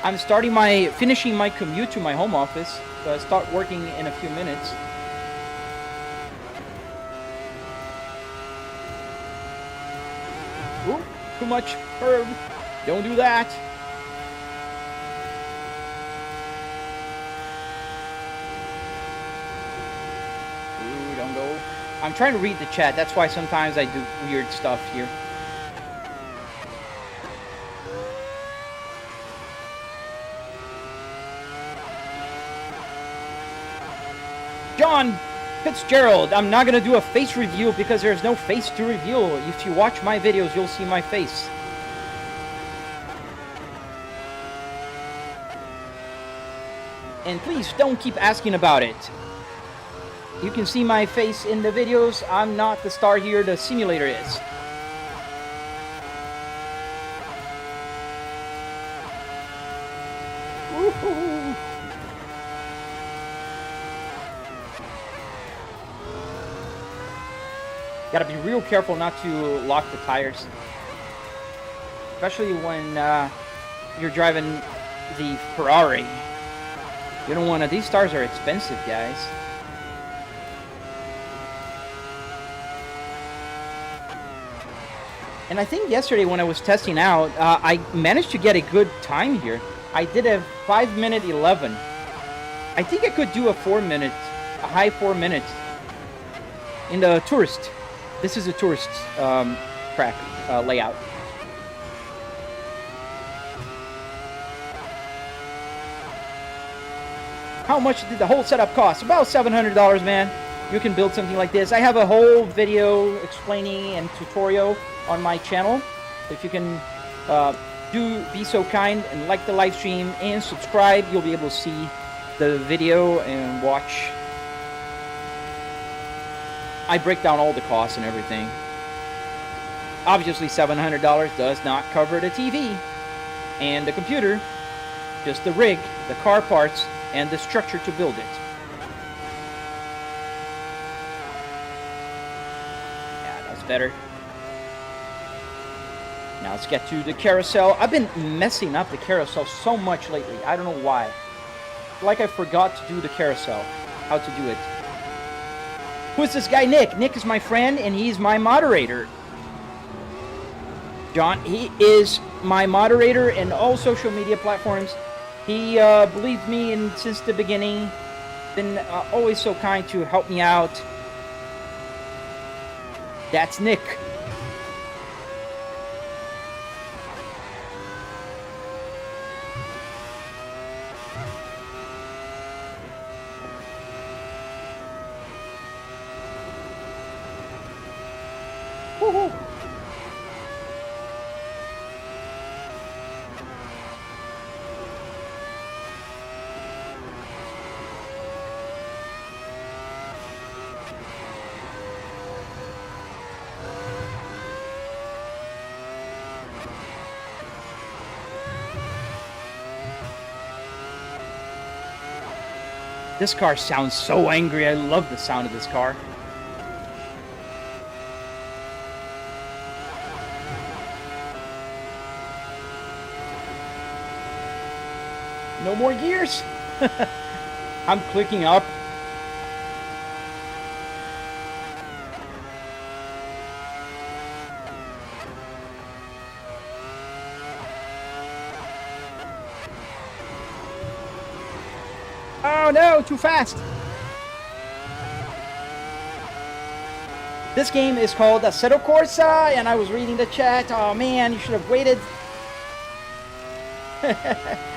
I'm finishing my commute to my home office. So I start working in a few minutes. Ooh, too much curb. Don't do that. Ooh, don't go. I'm trying to read the chat. That's why sometimes I do weird stuff here. John Fitzgerald, I'm not going to do a face review because there's no face to reveal. If you watch my videos, you'll see my face. And please don't keep asking about it. You can see my face in the videos. I'm not the star here, the simulator is. Woohoo! Gotta be real careful not to lock the tires. Especially when you're driving the Ferrari. You don't want to... These tires are expensive, guys. And I think yesterday when I was testing out, I managed to get a good time here. I did a 5-minute 11. I think I could do a 4-minute, a high 4 minutes in the tourist. This is a tourist track layout. How much did the whole setup cost? About $700, man. You can build something like this. I have a whole video explaining and tutorial on my channel. If you can be so kind and like the live stream and subscribe, you'll be able to see the video and watch. I break down all the costs and everything. Obviously, $700 does not cover the TV and the computer, just the rig, the car parts, and the structure to build it. Yeah, that's better. Now let's get to the carousel. I've been messing up the carousel so much lately. I don't know why. Like I forgot to do the carousel. How to do it. Who's this guy, Nick? Nick is my friend, and he's my moderator. John, he is my moderator in all social media platforms. He believed me in since the beginning. Been always so kind to help me out. That's Nick. Woohoo! This car sounds so angry. I love the sound of this car. No more gears. I'm clicking up. Oh no, too fast. This game is called Assetto Corsa, and I was reading the chat. Oh man, you should have waited.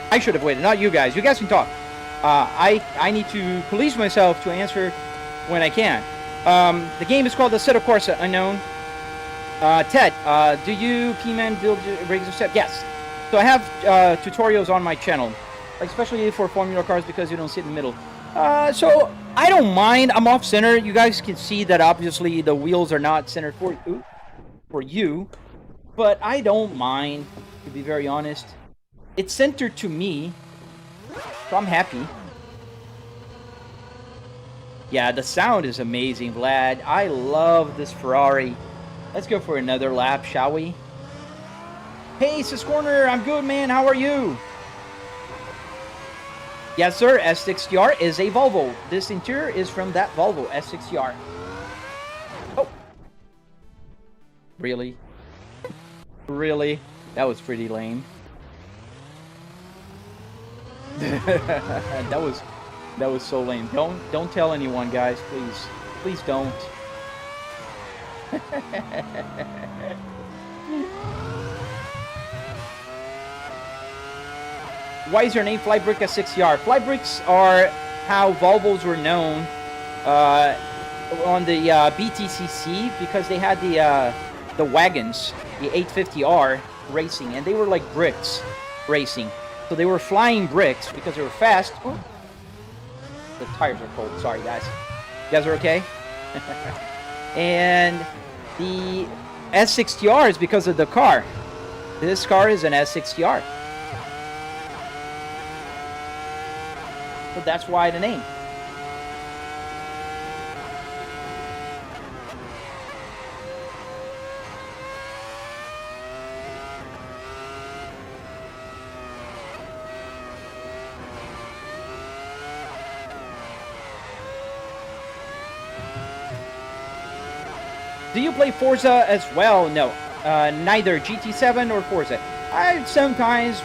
I should have waited, not you guys. You guys can talk. I need to police myself to answer when I can. The game is called Assetto Corsa, unknown. Ted, do you P-Man build rigs or stuff? Yes. So I have tutorials on my channel, especially for Formula cars because you don't sit in the middle. So I don't mind. I'm off center. You guys can see that obviously the wheels are not centered for you, but I don't mind, to be very honest. It's centered to me, so I'm happy. Yeah, the sound is amazing, Vlad. I love this Ferrari. Let's go for another lap, shall we? Hey, Sis Corner, I'm good, man. How are you? Yes, sir. S60R is a Volvo. This interior is from that Volvo S60R. Oh. Really? Really? That was pretty lame. that was so lame. Don't tell anyone, guys, please. Please don't. Why is your name Flybrick S60R? Flybricks are how Volvos were known on the BTCC because they had the wagons, the 850R racing, and they were like bricks racing. So they were flying bricks because they were fast. Oh. The tires are cold. Sorry, guys. You guys are okay? And the S60R is because of the car. This car is an S60R. So that's why the name. Do you play Forza as well? No, neither GT7 or Forza. I sometimes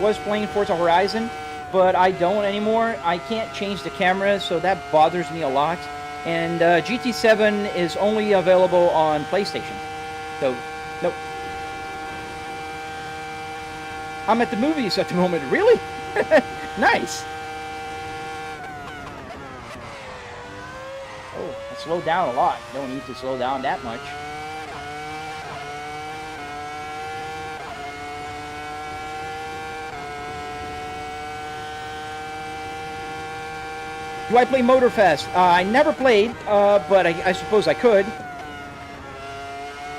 was playing Forza Horizon, but I don't anymore. I can't change the camera, so that bothers me a lot. And GT7 is only available on PlayStation. So, nope. I'm at the movies at the moment. Really? Nice. Oh, I slowed down a lot. Don't need to slow down that much. Do I play Motorfest? I never played, but I suppose I could.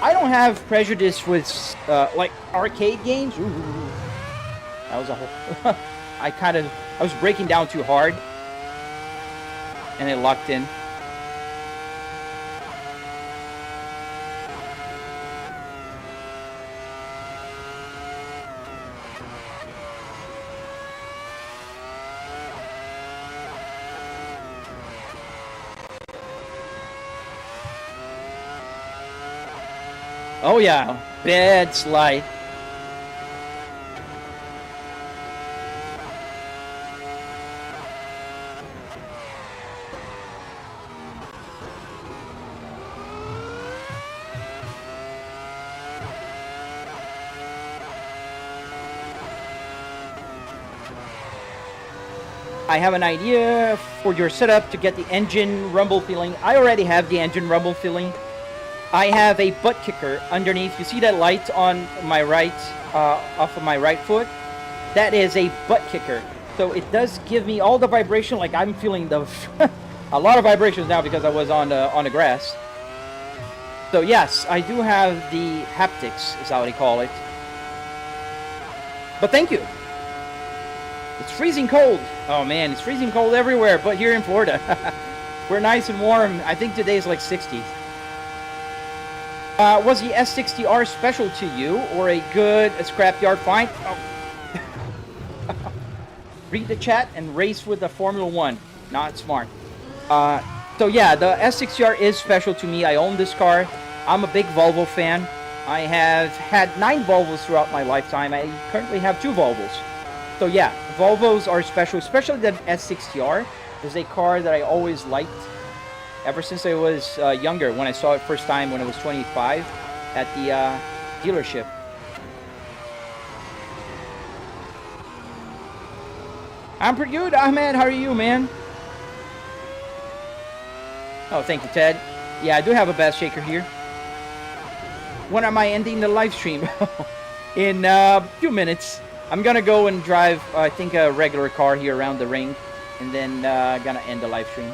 I don't have prejudice with like arcade games. Ooh, that was a whole. I was breaking down too hard, and it locked in. Oh yeah, bad slide. I have an idea for your setup to get the engine rumble feeling. I already have the engine rumble feeling. I have a butt kicker underneath. You see that light on my right, off of my right foot? That is a butt kicker. So it does give me all the vibration, like I'm feeling the a lot of vibrations now because I was on the grass. So yes, I do have the haptics, is how they call it. But thank you. It's freezing cold. Oh man, it's freezing cold everywhere, but here in Florida, we're nice and warm. I think today is like 60s. Was the S60R special to you, or a good scrapyard find? Oh. read the chat and race with the Formula 1. Not smart. So yeah, the S60R is special to me. I own this car. I'm a big Volvo fan. I have had 9 Volvos throughout my lifetime. I currently have 2 Volvos. So yeah, Volvos are special, especially the S60R. Is a car that I always liked ever since I was younger, when I saw it first time when I was 25 at the dealership. I'm pretty good, Ahmed. How are you, man? Oh, thank you, Ted. Yeah, I do have a bass shaker here. When am I ending the live stream? In a few minutes. I'm gonna go and drive, I think, a regular car here around the ring, and then gonna end the live stream.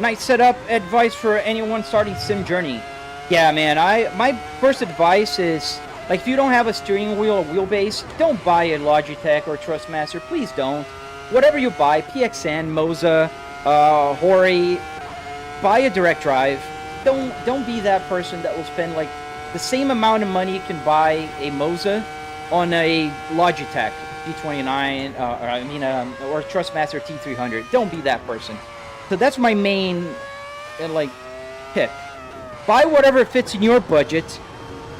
Nice setup advice for anyone starting sim journey. Yeah, man, my first advice is, like, if you don't have a steering wheel or wheelbase, don't buy a Logitech or Trustmaster. Please don't. Whatever you buy, PXN, Moza, Hori, buy a direct drive. Don't be that person that will spend like the same amount of money you can buy a Moza on a Logitech G29, or Trustmaster T300. Don't be that person. So that's my main, like, tip. Buy whatever fits in your budget,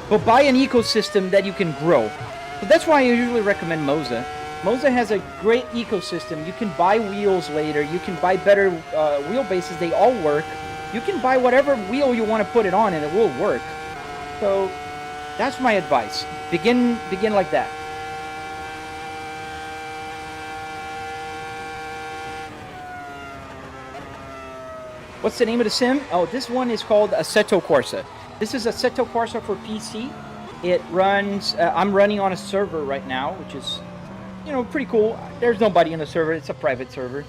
but buy an ecosystem that you can grow. So that's why I usually recommend Moza. Moza has a great ecosystem. You can buy wheels later. You can buy better wheelbases. They all work. You can buy whatever wheel you want to put it on, and it will work. So that's my advice. Begin like that. What's the name of the sim? Oh, this one is called Assetto Corsa. This is Assetto Corsa for PC. It runs, I'm running on a server right now, which is, you know, pretty cool. There's nobody in the server. It's a private server.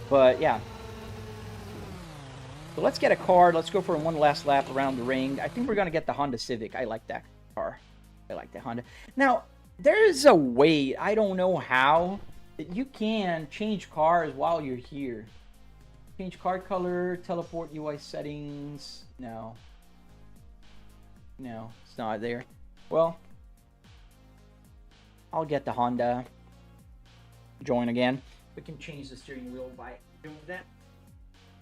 But, yeah. So let's get a car. Let's go for one last lap around the ring. I think we're going to get the Honda Civic. I like that car. I like the Honda. Now, there is a way, I don't know how, that you can change cars while you're here. Change car color, teleport UI settings. No, it's not there. Well, I'll get the Honda. Join again. We can change the steering wheel by doing that.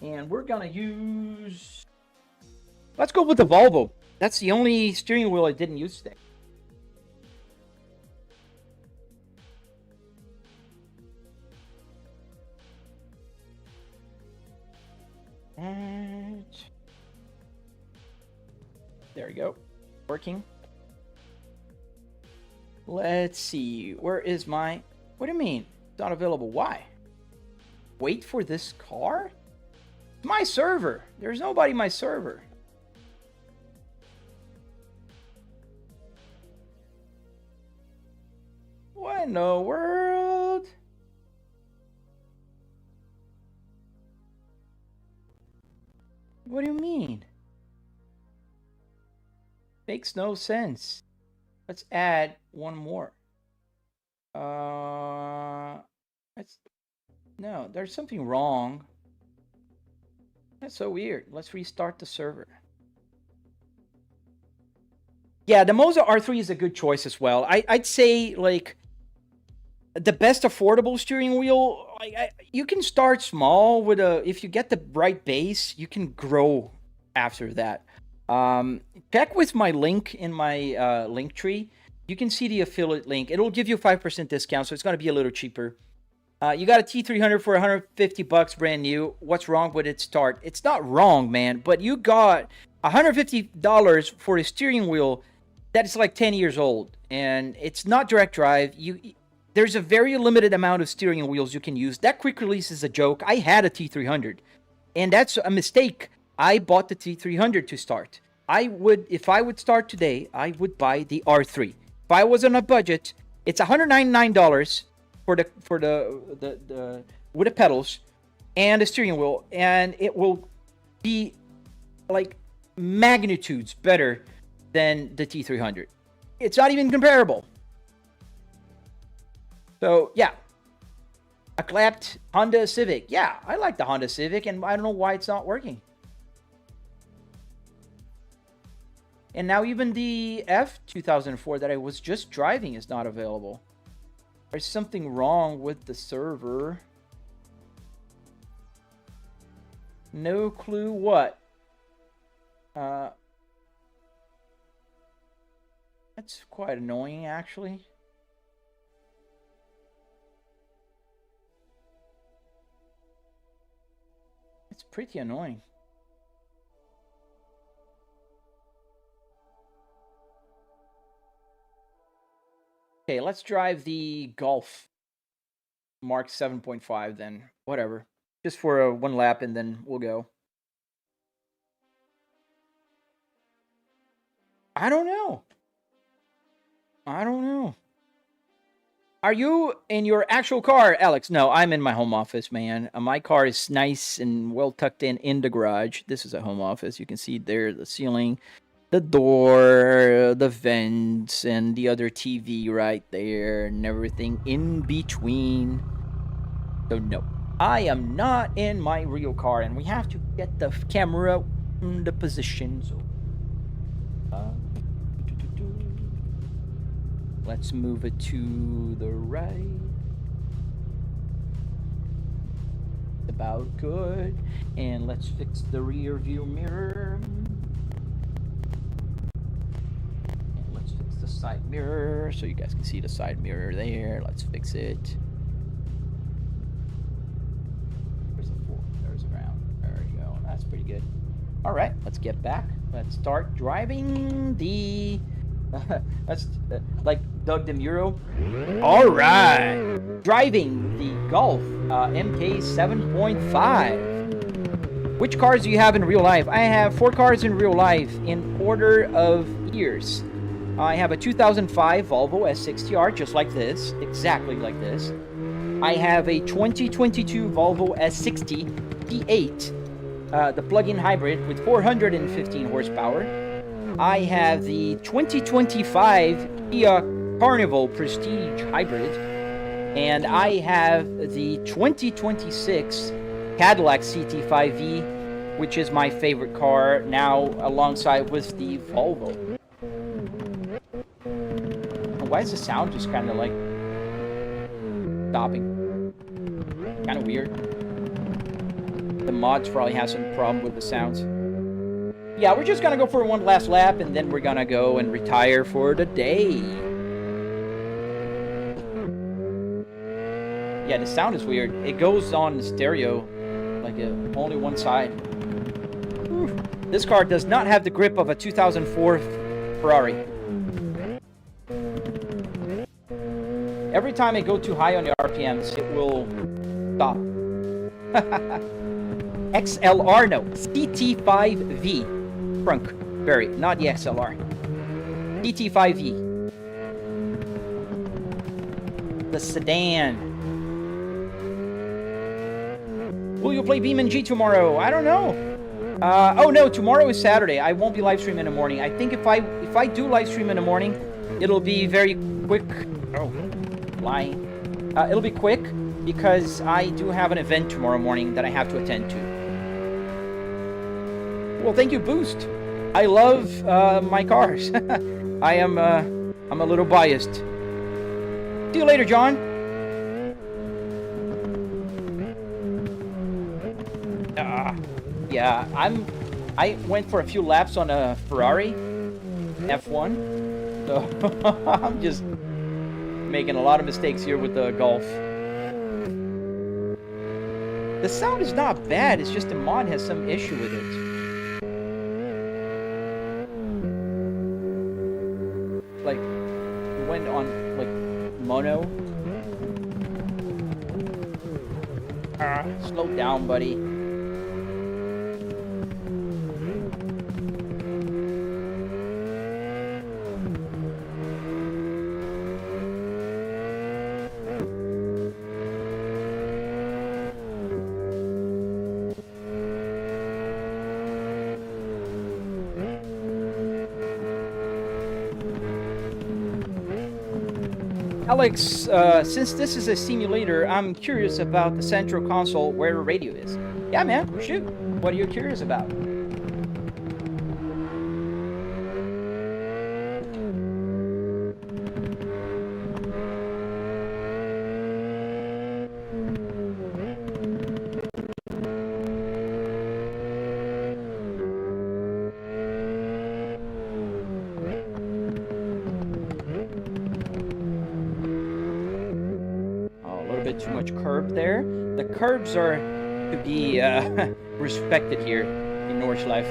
And we're gonna use... Let's go with the Volvo. That's the only steering wheel I didn't use today. And there we go. Working. Let's see. Where is my... What do you mean? It's not available. Why? Wait for this car? My server. There's nobody in my server. What in the world? What do you mean? Makes no sense. Let's add one more. No, there's something wrong. That's so weird. Let's restart the server. Yeah, the Moza R3 is a good choice as well. I'd say, like, the best affordable steering wheel, you can start small with if you get the right base, you can grow after that. Check with my link in my Linktree. You can see the affiliate link. It'll give you a 5% discount, so it's going to be a little cheaper. You got a T300 for $150 brand new. What's wrong with its start? It's not wrong, man, but you got $150 for a steering wheel that is like 10 years old, and it's not direct drive. There's a very limited amount of steering wheels you can use. That quick release is a joke. I had a T300, and that's a mistake. I bought the T300 to start. If I would start today, I would buy the R3. If I was on a budget, it's $199. the with the pedals and the steering wheel, and it will be like magnitudes better than the T300. It's not even comparable. So yeah, a clapped Honda Civic. Yeah, I like the Honda Civic, and I don't know why it's not working. And now even the F2004 that I was just driving is not available. There's something wrong with the server. No clue what. That's quite annoying, actually. It's pretty annoying. Okay, let's drive the Golf Mark 7.5 then. Whatever. Just for one lap and then we'll go. I don't know. Are you in your actual car, Alex? No, I'm in my home office, man. My car is nice and well tucked in the garage. This is a home office. You can see there the ceiling, the door, the vents, and the other TV right there, and everything in between. So no, I am not in my real car, and we have to get the camera in the position. So let's move it to the right. About good. And let's fix the rear view mirror. And let's fix the side mirror so you guys can see the side mirror there. Let's fix it. There's a four. There's a round. There you go. That's pretty good. All right, let's get back. Let's start driving the that's like Doug DeMuro. All right, driving the Golf MK 7.5. Which cars do you have in real life? I have 4 cars in real life in order of years. I have a 2005 Volvo S60R, just like this, exactly like this. I have a 2022 Volvo S60 T8, the plug-in hybrid with 415 horsepower. I have the 2025 Kia Carnival Prestige Hybrid, and I have the 2026 Cadillac CT5V, which is my favorite car now, alongside with the Volvo. Why is the sound just kind of like stopping? Kind of weird. The mods probably have some problem with the sounds. Yeah, we're just gonna go for one last lap, and then we're gonna go and retire for the day. Yeah, the sound is weird. It goes on stereo, like only one side. Whew. This car does not have the grip of a 2004 Ferrari. Every time I go too high on the RPMs, it will stop. XLR, no, CT5V. Frunk, very, not the XLR. CT5V. The sedan. Will you play BeamNG tomorrow? I don't know. Oh no, tomorrow is Saturday. I won't be live streaming in the morning. I think if I do live stream in the morning, it'll be very quick. Oh, lying. It'll be quick because I do have an event tomorrow morning that I have to attend to. Well, thank you, Boost. I love my cars. I'm a little biased. See you later, John. Yeah, I went for a few laps on a Ferrari F1, so I'm just making a lot of mistakes here with the Golf. The sound is not bad. It's just the mod has some issue with it. Like, it went on, like, mono. Slow down, buddy. Alex, since this is a simulator, I'm curious about the central console where the radio is. Yeah, man, shoot. What are you curious about? Too much curb there. The curbs are to be respected here in Nordschleife.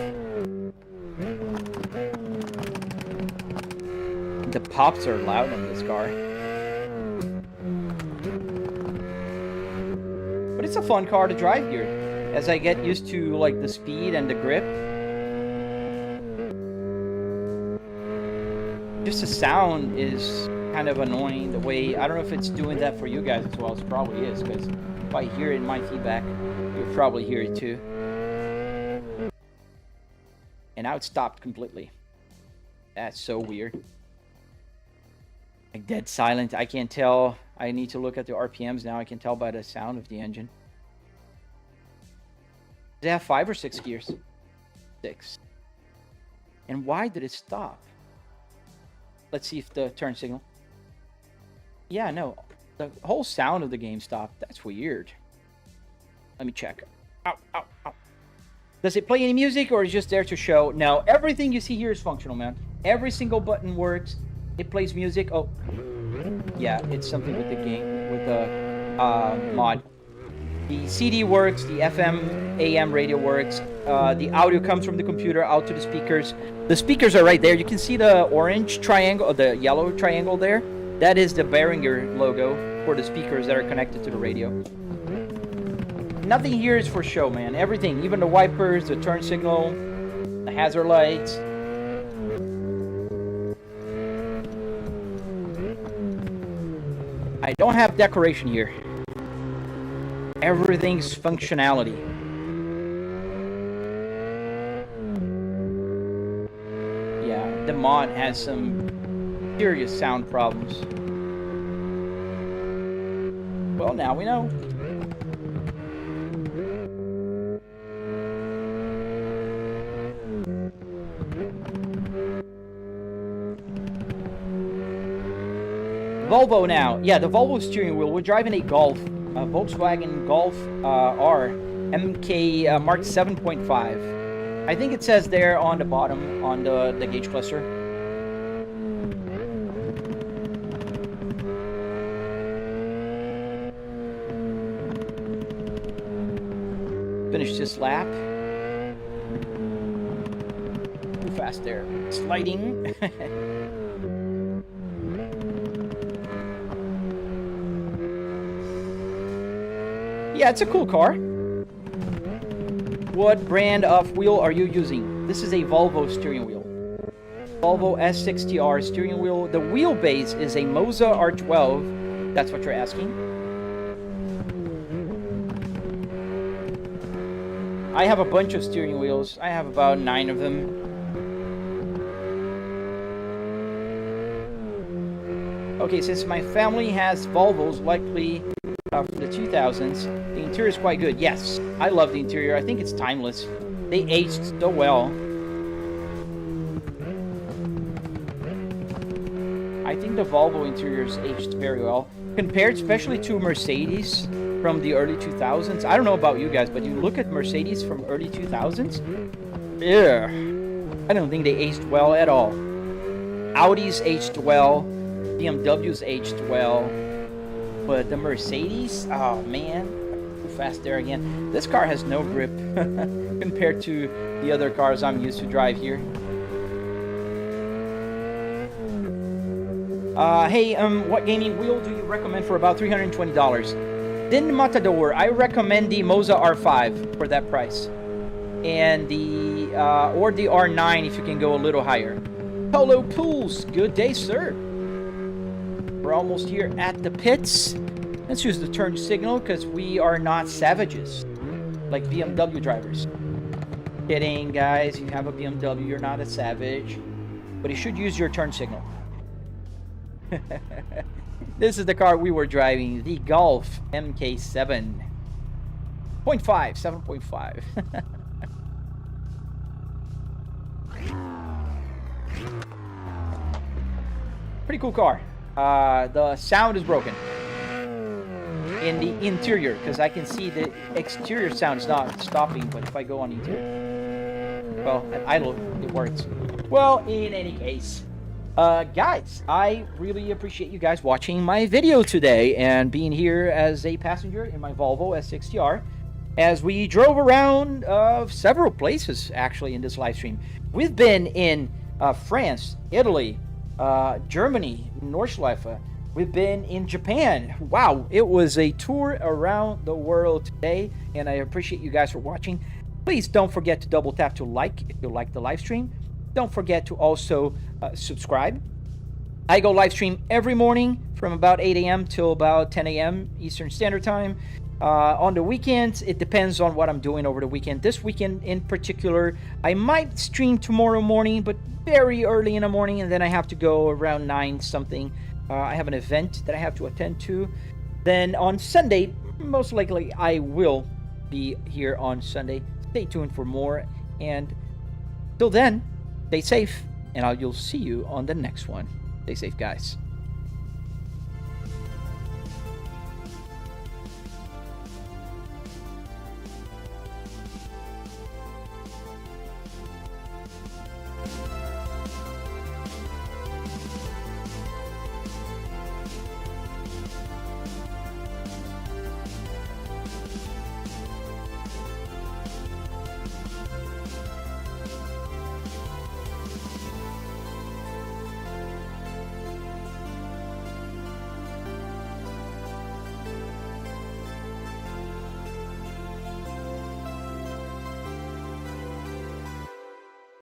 The pops are loud on this car, but it's a fun car to drive here as I get used to like the speed and the grip. Just the sound is kind of annoying the way, I don't know if it's doing that for you guys as well. It probably is, because if I hear it in my feedback, you'll probably hear it too. And now it stopped completely. That's so weird. Like dead silent. I can't tell. I need to look at the RPMs now. I can tell by the sound of the engine. Does it have 5 or 6 gears? 6. And why did it stop? Let's see if the turn signal. Yeah, no. The whole sound of the game stopped. That's weird. Let me check. Ow, ow, ow. Does it play any music or is it just there to show? No, everything you see here is functional, man. Every single button works. It plays music. Oh, yeah, it's something with the game, with the mod. The CD works, the FM, AM radio works. The audio comes from the computer out to the speakers. The speakers are right there. You can see the orange triangle, or the yellow triangle there. That is the Behringer logo for the speakers that are connected to the radio. Nothing here is for show, man. Everything, even the wipers, the turn signal, the hazard lights. I don't have decoration here. Everything's functionality. Yeah, the mod has some serious sound problems. Well, now we know. Volvo now. Yeah, the Volvo steering wheel. We're driving a Golf, Volkswagen Golf R MK Mark 7.5. I think it says there on the bottom on the gauge cluster. Finish this lap. Too fast there. Sliding. Yeah, it's a cool car. What brand of wheel are you using? This is a Volvo steering wheel. Volvo S60R steering wheel. The wheelbase is a Moza R12. That's what you're asking. I have a bunch of steering wheels. I have about 9 of them. Okay, since my family has Volvos, likely from the 2000s, the interior is quite good. Yes, I love the interior. I think it's timeless. They aged so well. I think the Volvo interiors aged very well. Compared especially to Mercedes from the early 2000s. I don't know about you guys, but you look at Mercedes from early 2000s. Yeah, I don't think they aged well at all. Audis aged well. BMWs aged well. But the Mercedes, oh man, too fast there again. This car has no grip compared to the other cars I'm used to drive here. Hey, what gaming wheel do you recommend for about $320? Din Matador, I recommend the Moza R5 for that price. And the, or the R9 if you can go a little higher. Polo Pools, good day, sir. We're almost here at the pits. Let's use the turn signal because we are not savages like BMW drivers. Kidding, guys. You have a BMW, you're not a savage. But you should use your turn signal. This is the car we were driving, the Golf MK7. 7.5. Pretty cool car. The sound is broken in the interior because I can see the exterior sound is not stopping, but if I go on interior, well, at idle, it works. Well, in any case, guys, I really appreciate you guys watching my video today and being here as a passenger in my Volvo S60R as we drove around several places actually in this live stream. We've been in France, Italy, Germany, Nordschleife. We've been in Japan. Wow, it was a tour around the world today, and I appreciate you guys for watching. Please don't forget to double tap to like if you like the live stream. Don't forget to also subscribe. I go live stream every morning from about 8 a.m. till about 10 a.m. Eastern Standard Time. On the weekends, it depends on what I'm doing over the weekend. This weekend in particular, I might stream tomorrow morning, but very early in the morning, and then I have to go around 9 something. I have an event that I have to attend to. Then on Sunday, most likely I will be here on Sunday. Stay tuned for more, and till then, stay safe, and you'll see you on the next one. Stay safe, guys.